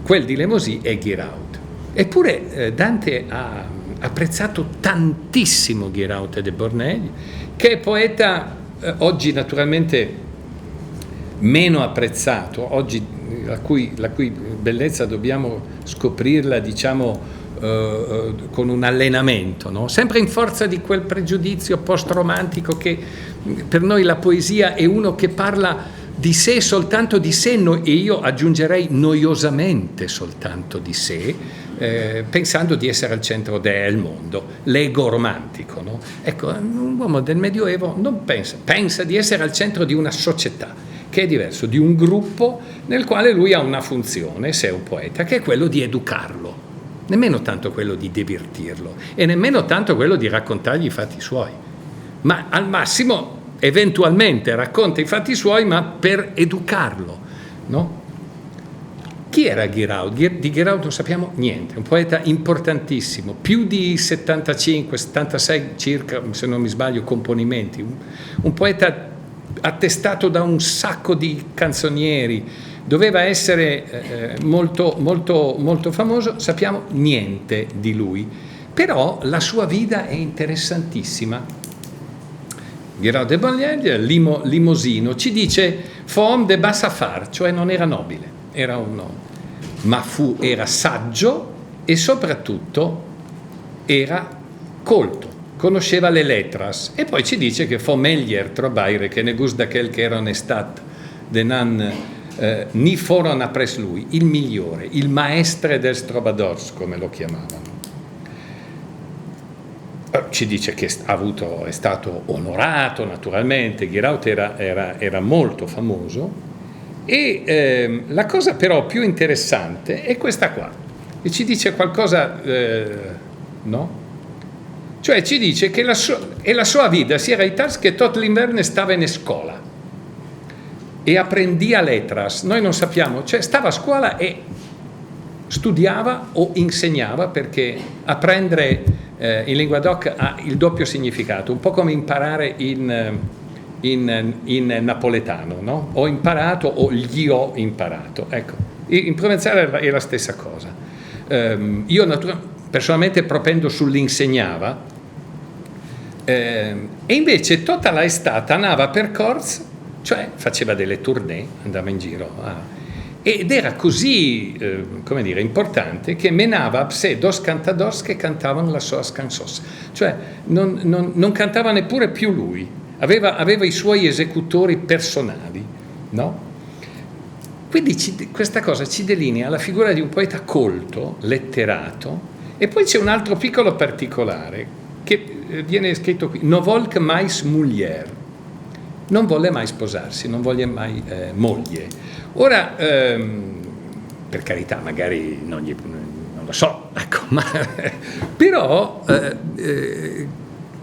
Quel di Lemosy è Guiraud. Eppure Dante ha apprezzato tantissimo Guiraud de Borneglie, che è poeta oggi naturalmente meno apprezzato, oggi la cui bellezza dobbiamo scoprirla, diciamo, con un allenamento, no? Sempre in forza di quel pregiudizio post-romantico che per noi la poesia è uno che parla di sé, soltanto di sé, e io aggiungerei noiosamente soltanto di sé, pensando di essere al centro del mondo, l'ego romantico, no? Ecco, un uomo del Medioevo non pensa di essere al centro di una società, che è diverso, di un gruppo nel quale lui ha una funzione, se è un poeta, che è quello di educarlo, nemmeno tanto quello di divertirlo, e nemmeno tanto quello di raccontargli i fatti suoi, ma al massimo eventualmente racconta i fatti suoi, ma per educarlo, no? Chi era Guiraud? Di Guiraud non sappiamo niente, un poeta importantissimo, più di 75, 76 circa, se non mi sbaglio, componimenti, un poeta attestato da un sacco di canzonieri, doveva essere molto, molto, molto famoso, sappiamo niente di lui, però la sua vita è interessantissima. Guiraud de Bonnier, limosino, ci dice «Femme de basse affare», cioè non era nobile, era uno, ma era saggio e soprattutto era colto, conosceva le letras, e poi ci dice che «Fo meglier trobaire che ne gust d'aquel che era onestat de nan ni foron apres lui», il migliore, il maestre del Strobadors, come lo chiamavano. Ci dice che è stato onorato, naturalmente. Guiraud era molto famoso, e la cosa però più interessante è questa qua, e ci dice qualcosa, no? Cioè ci dice che la sua vita si era itals che tot l'inverno stava in scuola e apprendia letras. Noi non sappiamo, cioè stava a scuola e studiava o insegnava, perché apprendere in Linguadoc ha il doppio significato, un po' come imparare in napoletano, no? Ho imparato o gli ho imparato. Ecco, in provenzale è la stessa cosa. Io personalmente propendo sull'insegnava, e invece tutta l'estate andava per corso, cioè faceva delle tournée, andava in giro ed era così, come dire, importante, che menava a sé dos cantadors che cantavano la sua cansos, cioè non cantava neppure più lui, aveva i suoi esecutori personali, no? Quindi questa cosa ci delinea la figura di un poeta colto, letterato, e poi c'è un altro piccolo particolare che viene scritto qui: «No volc mais mulier», non volle mai sposarsi, non volle mai moglie. Ora, per carità, magari non lo so, ecco, ma però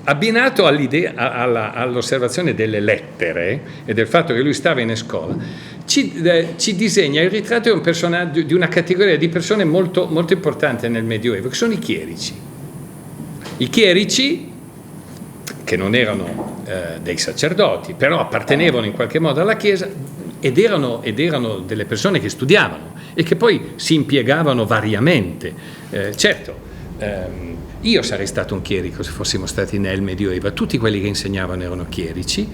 abbinato all'idea, all'osservazione delle lettere e del fatto che lui stava in scuola, ci disegna il ritratto di un personaggio, di una categoria di persone molto, molto importante nel Medioevo, che sono i chierici. I chierici, che non erano dei sacerdoti, però appartenevano in qualche modo alla Chiesa, ed erano delle persone che studiavano e che poi si impiegavano variamente. Certo, io sarei stato un chierico se fossimo stati nel Medioevo, tutti quelli che insegnavano erano chierici,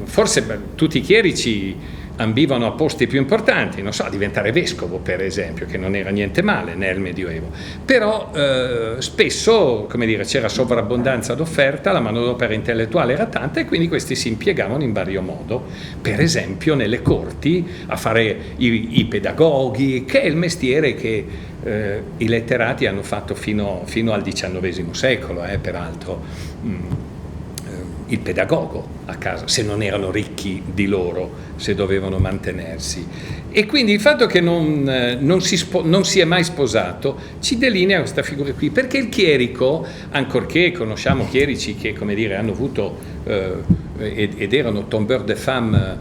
forse tutti i chierici ambivano a posti più importanti, non so, a diventare vescovo per esempio, che non era niente male nel Medioevo, però spesso, come dire, c'era sovrabbondanza d'offerta, la manodopera intellettuale era tanta e quindi questi si impiegavano in vario modo, per esempio nelle corti a fare i pedagoghi, che è il mestiere che i letterati hanno fatto fino al XIX secolo, peraltro. Il pedagogo a casa, se non erano ricchi di loro, se dovevano mantenersi. E quindi il fatto che non si è mai sposato ci delinea questa figura qui, perché il chierico, ancorché conosciamo chierici che, come dire, hanno avuto ed erano tombeur de femme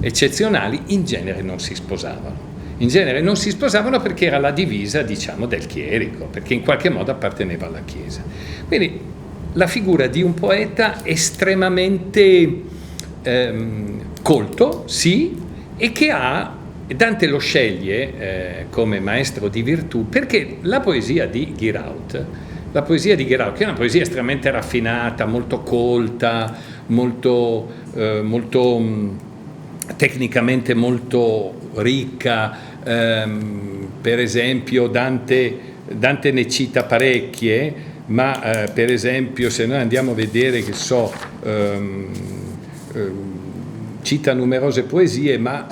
eccezionali, in genere non si sposavano. In genere non si sposavano perché era la divisa, diciamo, del chierico, perché in qualche modo apparteneva alla Chiesa. Quindi la figura di un poeta estremamente colto, sì, e che Dante lo sceglie come maestro di virtù, perché la poesia di Guiraud, che è una poesia estremamente raffinata, molto colta, molto tecnicamente molto ricca, per esempio Dante ne cita parecchie, ma per esempio se noi andiamo a vedere, che so, cita numerose poesie, ma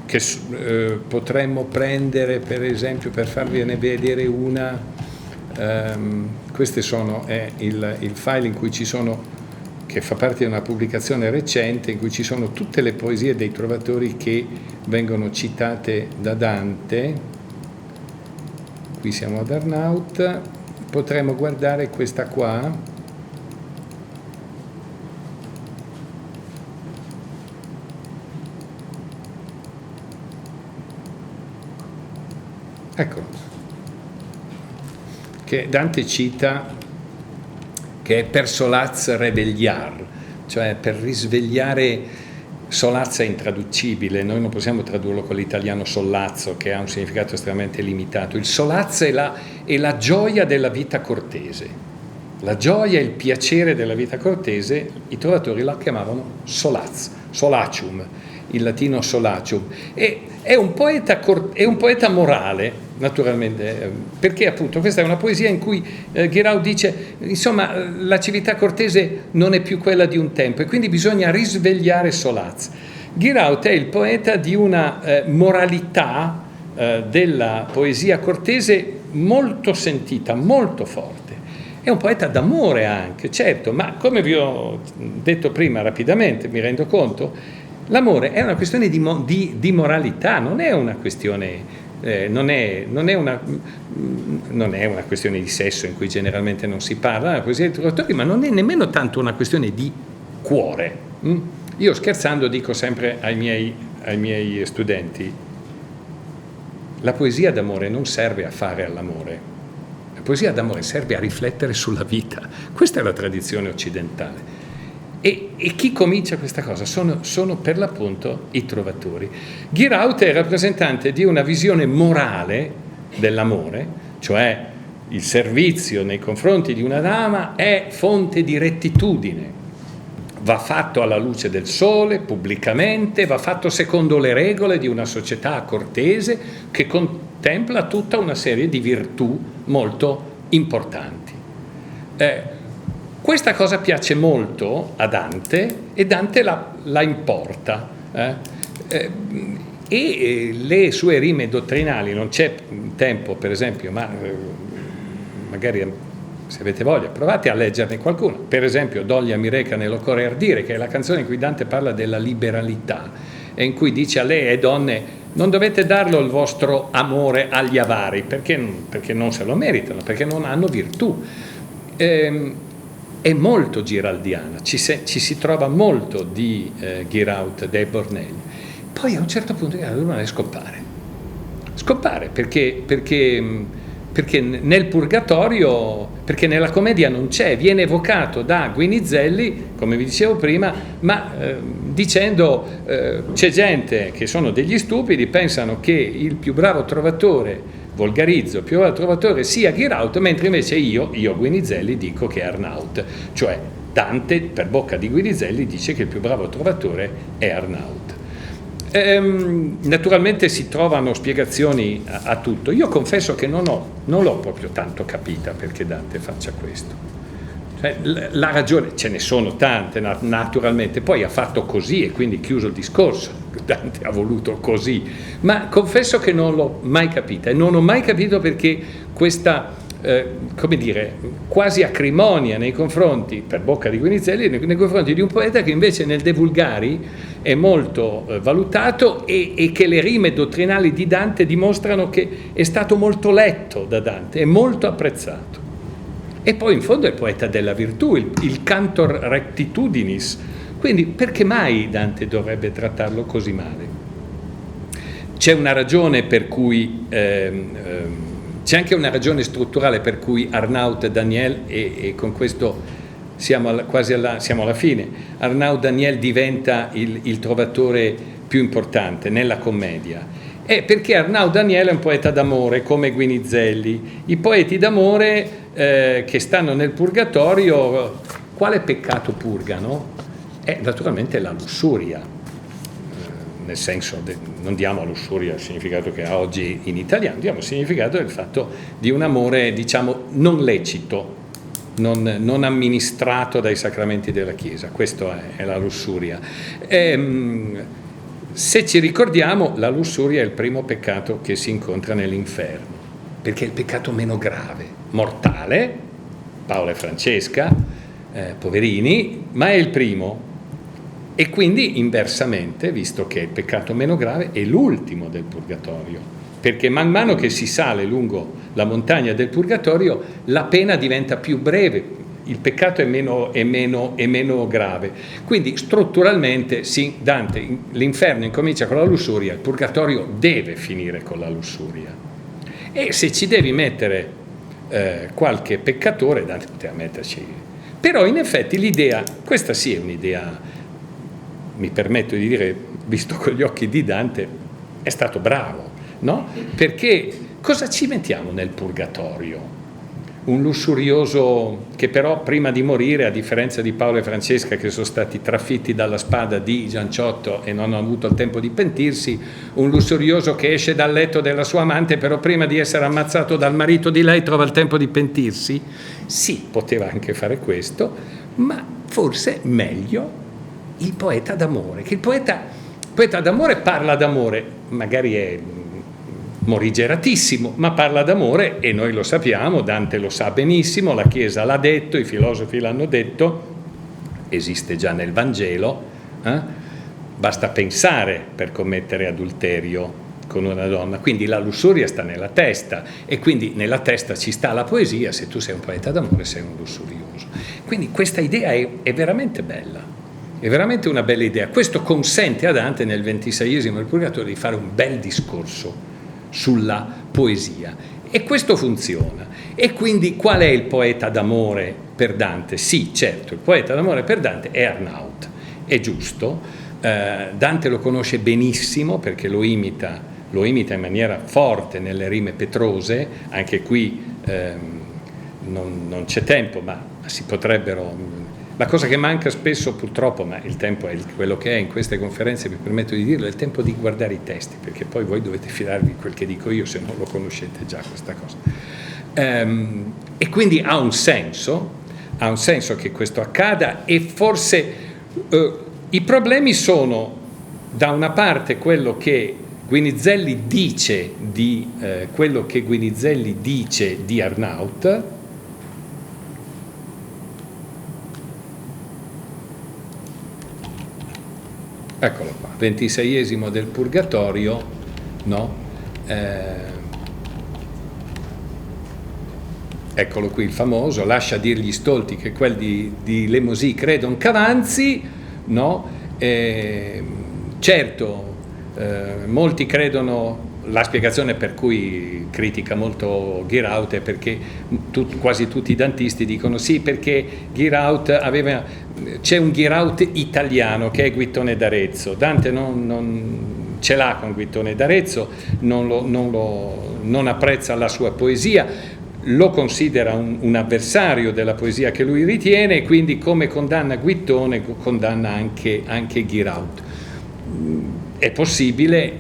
che potremmo prendere per esempio, per farvene vedere una, queste sono il file in cui ci sono, che fa parte di una pubblicazione recente, in cui ci sono tutte le poesie dei trovatori che vengono citate da Dante. Qui siamo ad Arnaut, potremmo guardare questa qua. Ecco, che Dante cita, che è per solaz revegliar, cioè per risvegliare. Solazzo è intraducibile, noi non possiamo tradurlo con l'italiano sollazzo, che ha un significato estremamente limitato. Il solazzo è la gioia della vita cortese, la gioia e il piacere della vita cortese. I trovatori la chiamavano solaz, solacium, il latino solacium. È un poeta morale, naturalmente, perché appunto questa è una poesia in cui Guiraud dice, insomma, la civiltà cortese non è più quella di un tempo e quindi bisogna risvegliare Solaz. Guiraud è il poeta di una moralità della poesia cortese molto sentita, molto forte. È un poeta d'amore anche, certo, ma come vi ho detto prima rapidamente, mi rendo conto, l'amore è una questione di moralità, non è una questione, non è una questione di sesso, in cui generalmente non si parla nella poesia dei trovatori, ma non è nemmeno tanto una questione di cuore. Io scherzando dico sempre ai miei studenti, la poesia d'amore non serve a fare all'amore, la poesia d'amore serve a riflettere sulla vita. Questa è la tradizione occidentale. E chi comincia questa cosa sono per l'appunto i trovatori. Guiraud è rappresentante di una visione morale dell'amore, cioè il servizio nei confronti di una dama è fonte di rettitudine, va fatto alla luce del sole, pubblicamente, va fatto secondo le regole di una società cortese che contempla tutta una serie di virtù molto importanti. Questa cosa piace molto a Dante e Dante la importa. E le sue rime dottrinali, non c'è tempo per esempio, ma magari se avete voglia provate a leggerne qualcuno. Per esempio Doglia mi reca nell'occorre ardire, che è la canzone in cui Dante parla della liberalità e in cui dice a lei e donne non dovete darlo il vostro amore agli avari perché non se lo meritano, perché non hanno virtù. È molto giraldiana, ci si trova molto di Guiraud dei Bornelli. Poi a un certo punto Guiraud scompare perché nel Purgatorio, perché nella commedia non c'è, viene evocato da Guinizelli, come vi dicevo prima, ma dicendo c'è gente che sono degli stupidi, pensano che il più bravo trovatore, volgarizzo, il più bravo trovatore sia Guiraud, mentre invece io Guinizelli dico che è Arnaut, cioè Dante per bocca di Guinizelli dice che il più bravo trovatore è Arnaut. Naturalmente si trovano spiegazioni a tutto. Io confesso che non l'ho proprio tanto capita perché Dante faccia questo. Cioè, la ragione, ce ne sono tante naturalmente, poi ha fatto così e quindi chiuso il discorso. Dante ha voluto così, ma confesso che non l'ho mai capita e non ho mai capito perché questa come dire, quasi acrimonia nei confronti, per bocca di Guinizelli, nei confronti di un poeta che invece nel De Vulgari è molto valutato e che le rime dottrinali di Dante dimostrano che è stato molto letto da Dante, è molto apprezzato. E poi in fondo è il poeta della virtù, il cantor rectitudinis. Quindi perché mai Dante dovrebbe trattarlo così male? C'è una ragione per cui c'è anche una ragione strutturale per cui Arnaut Daniel, e con questo siamo alla fine, Arnaut Daniel diventa il trovatore più importante nella commedia. È perché Arnaut Daniel è un poeta d'amore come Guinizelli. I poeti d'amore che stanno nel purgatorio, quale peccato purgano? Naturalmente la lussuria. nel senso, non diamo a lussuria il significato che ha oggi in italiano, diamo il significato del fatto di un amore, diciamo, non lecito, non amministrato dai sacramenti della Chiesa. Questa è la lussuria. Se ci ricordiamo, la lussuria è il primo peccato che si incontra nell'inferno, perché è il peccato meno grave, mortale, Paolo e Francesca, poverini, ma è il primo. E quindi inversamente, visto che è il peccato meno grave, è l'ultimo del purgatorio, perché man mano che si sale lungo la montagna del purgatorio la pena diventa più breve, il peccato è meno grave. Quindi strutturalmente Dante, l'inferno incomincia con la lussuria, il purgatorio deve finire con la lussuria. E se ci devi mettere qualche peccatore, Dante poteva metterci. Però in effetti l'idea, questa sì è un'idea, mi permetto di dire, visto con gli occhi di Dante, è stato bravo, no? Perché cosa ci mettiamo nel purgatorio? Un lussurioso che però prima di morire, a differenza di Paolo e Francesca che sono stati trafitti dalla spada di Gianciotto e non hanno avuto il tempo di pentirsi, un lussurioso che esce dal letto della sua amante però prima di essere ammazzato dal marito di lei trova il tempo di pentirsi? Sì, poteva anche fare questo, ma forse meglio il poeta d'amore, che il poeta d'amore parla d'amore, magari è morigeratissimo, ma parla d'amore e noi lo sappiamo, Dante lo sa benissimo, la Chiesa l'ha detto, i filosofi l'hanno detto, esiste già nel Vangelo, basta pensare per commettere adulterio con una donna, quindi la lussuria sta nella testa e quindi nella testa ci sta la poesia, se tu sei un poeta d'amore sei un lussurioso. Quindi questa idea è veramente bella. È veramente una bella idea. Questo consente a Dante nel 26esimo del Purgatorio di fare un bel discorso sulla poesia e questo funziona. E quindi qual è il poeta d'amore per Dante? Sì, certo, il poeta d'amore per Dante è Arnaut, è giusto. Dante lo conosce benissimo perché lo imita in maniera forte nelle rime petrose, anche qui non c'è tempo, ma si potrebbero. La cosa che manca spesso purtroppo, ma il tempo è quello che è in queste conferenze, mi permetto di dirlo, è il tempo di guardare i testi, perché poi voi dovete fidarvi di quel che dico io se non lo conoscete già questa cosa. E quindi ha un senso che questo accada e forse i problemi sono da una parte quello che Guinizelli dice di Arnaut. Eccolo qua, 26esimo del Purgatorio, no? Eccolo qui il famoso, lascia dir gli stolti che quelli di Lemosì credon c'avanzi, no? Certo, molti credono, la spiegazione per cui critica molto Giraud è perché quasi tutti i dantisti dicono sì, perché c'è un Giraud italiano che è Guittone d'Arezzo, Dante non ce l'ha con Guittone d'Arezzo, non apprezza la sua poesia, lo considera un avversario della poesia che lui ritiene e quindi come condanna Guittone condanna anche Giraud. È possibile,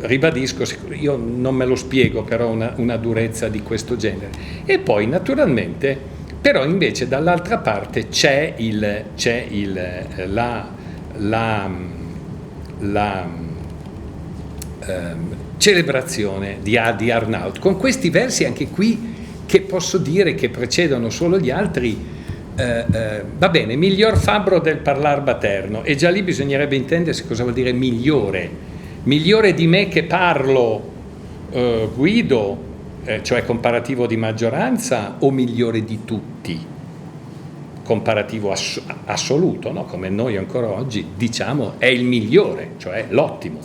ribadisco, io non me lo spiego però una durezza di questo genere. E poi naturalmente, però invece dall'altra parte c'è la celebrazione di Arnaut, con questi versi anche qui che posso dire che precedono solo gli altri. Va bene, miglior fabbro del parlar materno, e già lì bisognerebbe intendersi cosa vuol dire migliore di me che parlo, Guido, cioè comparativo di maggioranza, o migliore di tutti, comparativo assoluto, no? Come noi ancora oggi diciamo è il migliore, cioè l'ottimo.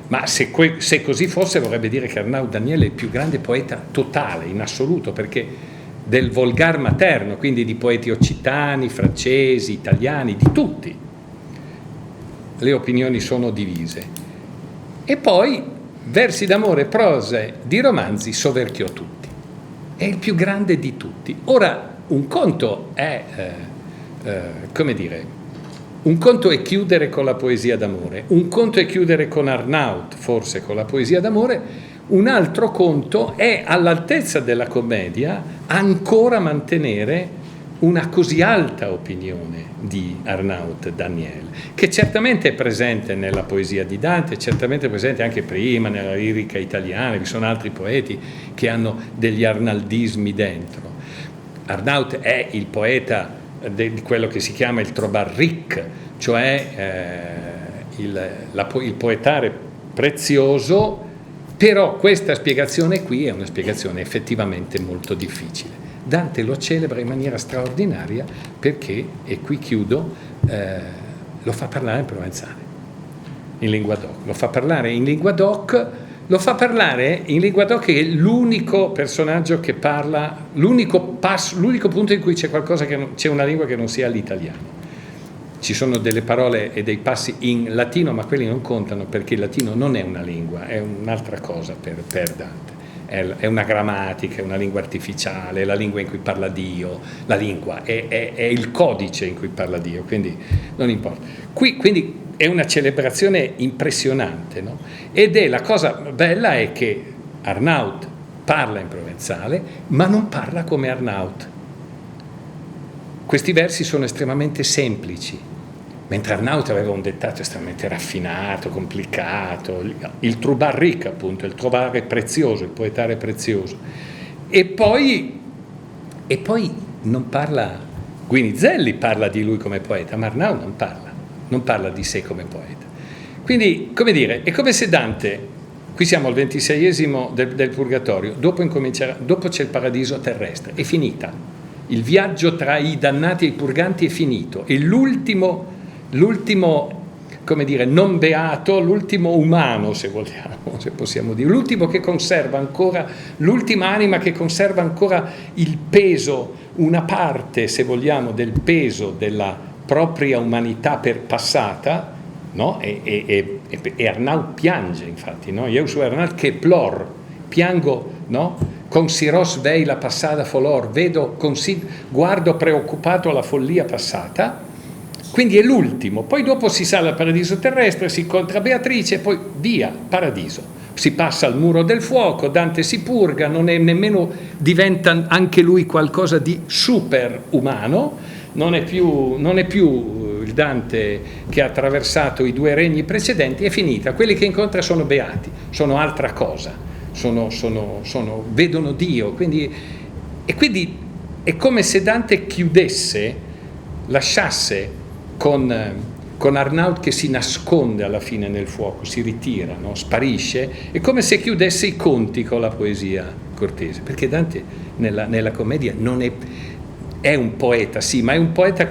Ma se così fosse vorrebbe dire che Arnaud Daniele è il più grande poeta totale, in assoluto, perché del volgar materno, quindi di poeti occitani, francesi, italiani, di tutti. Le opinioni sono divise. E poi versi d'amore, prose di romanzi soverchiò tutti. È il più grande di tutti. Ora, un conto è, come dire, Un conto è chiudere con la poesia d'amore, un conto è chiudere con Arnaut, forse con la poesia d'amore, un altro conto è all'altezza della commedia ancora mantenere una così alta opinione di Arnaut Daniel, che certamente è presente nella poesia di Dante, certamente è presente anche prima nella lirica italiana, vi sono altri poeti che hanno degli arnaldismi dentro. Arnaut è il poeta di quello che si chiama il trobarric, cioè il poetare prezioso, però questa spiegazione qui è una spiegazione effettivamente molto difficile. Dante lo celebra in maniera straordinaria perché, e qui chiudo, lo fa parlare in provenzale, in lingua doc. Lo fa parlare in lingua doc, che è l'unico personaggio che parla, l'unico punto in cui c'è qualcosa c'è una lingua che non sia l'italiano. Ci sono delle parole e dei passi in latino, ma quelli non contano perché il latino non è una lingua, è un'altra cosa per Dante. È una grammatica, è una lingua artificiale, è la lingua in cui parla Dio, la lingua è il codice in cui parla Dio, quindi non importa. Quindi è una celebrazione impressionante, no? Ed è la cosa bella è che Arnaut parla in provenzale, ma non parla come Arnaut. Questi versi sono estremamente semplici, mentre Arnaut aveva un dettato estremamente raffinato, complicato, il trobarric appunto, il trovare prezioso, il poetare prezioso. E poi non parla, Guinizelli parla di lui come poeta, ma Arnaut non parla di sé come poeta. Quindi, come dire, è come se Dante, qui siamo al 26esimo del Purgatorio, dopo c'è il paradiso terrestre, è finita. Il viaggio tra i dannati e i purganti è finito, e l'ultimo, come dire, non beato, l'ultimo umano, se vogliamo, se possiamo dire, l'ultimo che conserva ancora, l'ultima anima che conserva ancora il peso, una parte, se vogliamo, del peso della propria umanità passata, no? E Arnaut piange, infatti, no? Io su Arnaut che plor, piango, no? Consiros vei la passata folor, guardo preoccupato la follia passata. Quindi è l'ultimo, poi dopo si sale al paradiso terrestre, si incontra Beatrice e poi via, paradiso. Si passa al muro del fuoco, Dante si purga, non è nemmeno, diventa anche lui qualcosa di super umano, non è più il Dante che ha attraversato i due regni precedenti, è finita. Quelli che incontra sono beati, sono altra cosa, vedono Dio, quindi è come se Dante chiudesse, lasciasse con Arnaut che si nasconde alla fine nel fuoco, si ritira, no? Sparisce, è come se chiudesse i conti con la poesia cortese, perché Dante nella commedia non è un poeta, sì, ma è un poeta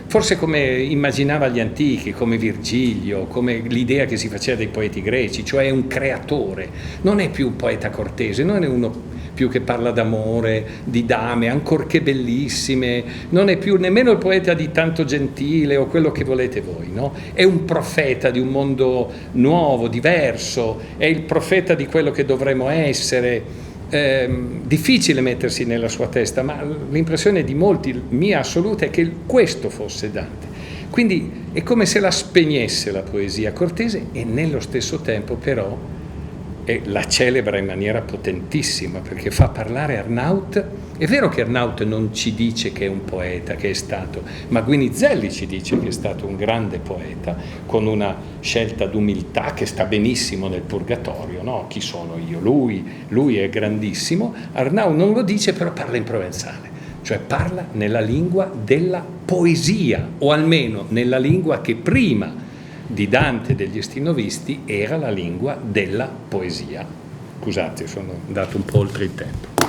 forse come immaginava gli antichi, come Virgilio, come l'idea che si faceva dei poeti greci, cioè è un creatore, non è più un poeta cortese, non è uno più che parla d'amore, di dame, ancorché bellissime, non è più nemmeno il poeta di tanto gentile o quello che volete voi, no? È un profeta di un mondo nuovo, diverso, è il profeta di quello che dovremo essere. Difficile mettersi nella sua testa, ma l'impressione di molti, mia assoluta, è che questo fosse Dante. Quindi è come se la spegnesse la poesia cortese e nello stesso tempo però la celebra in maniera potentissima, perché fa parlare Arnaut. È vero che Arnaut non ci dice che è un poeta, che è stato, ma Guinizelli ci dice che è stato un grande poeta, con una scelta d'umiltà che sta benissimo nel Purgatorio, no? Chi sono io? Lui è grandissimo. Arnaut non lo dice, però parla in provenzale, cioè parla nella lingua della poesia, o almeno nella lingua che prima di Dante e degli Stinovisti era la lingua della poesia. Scusate, sono andato un po' oltre il tempo.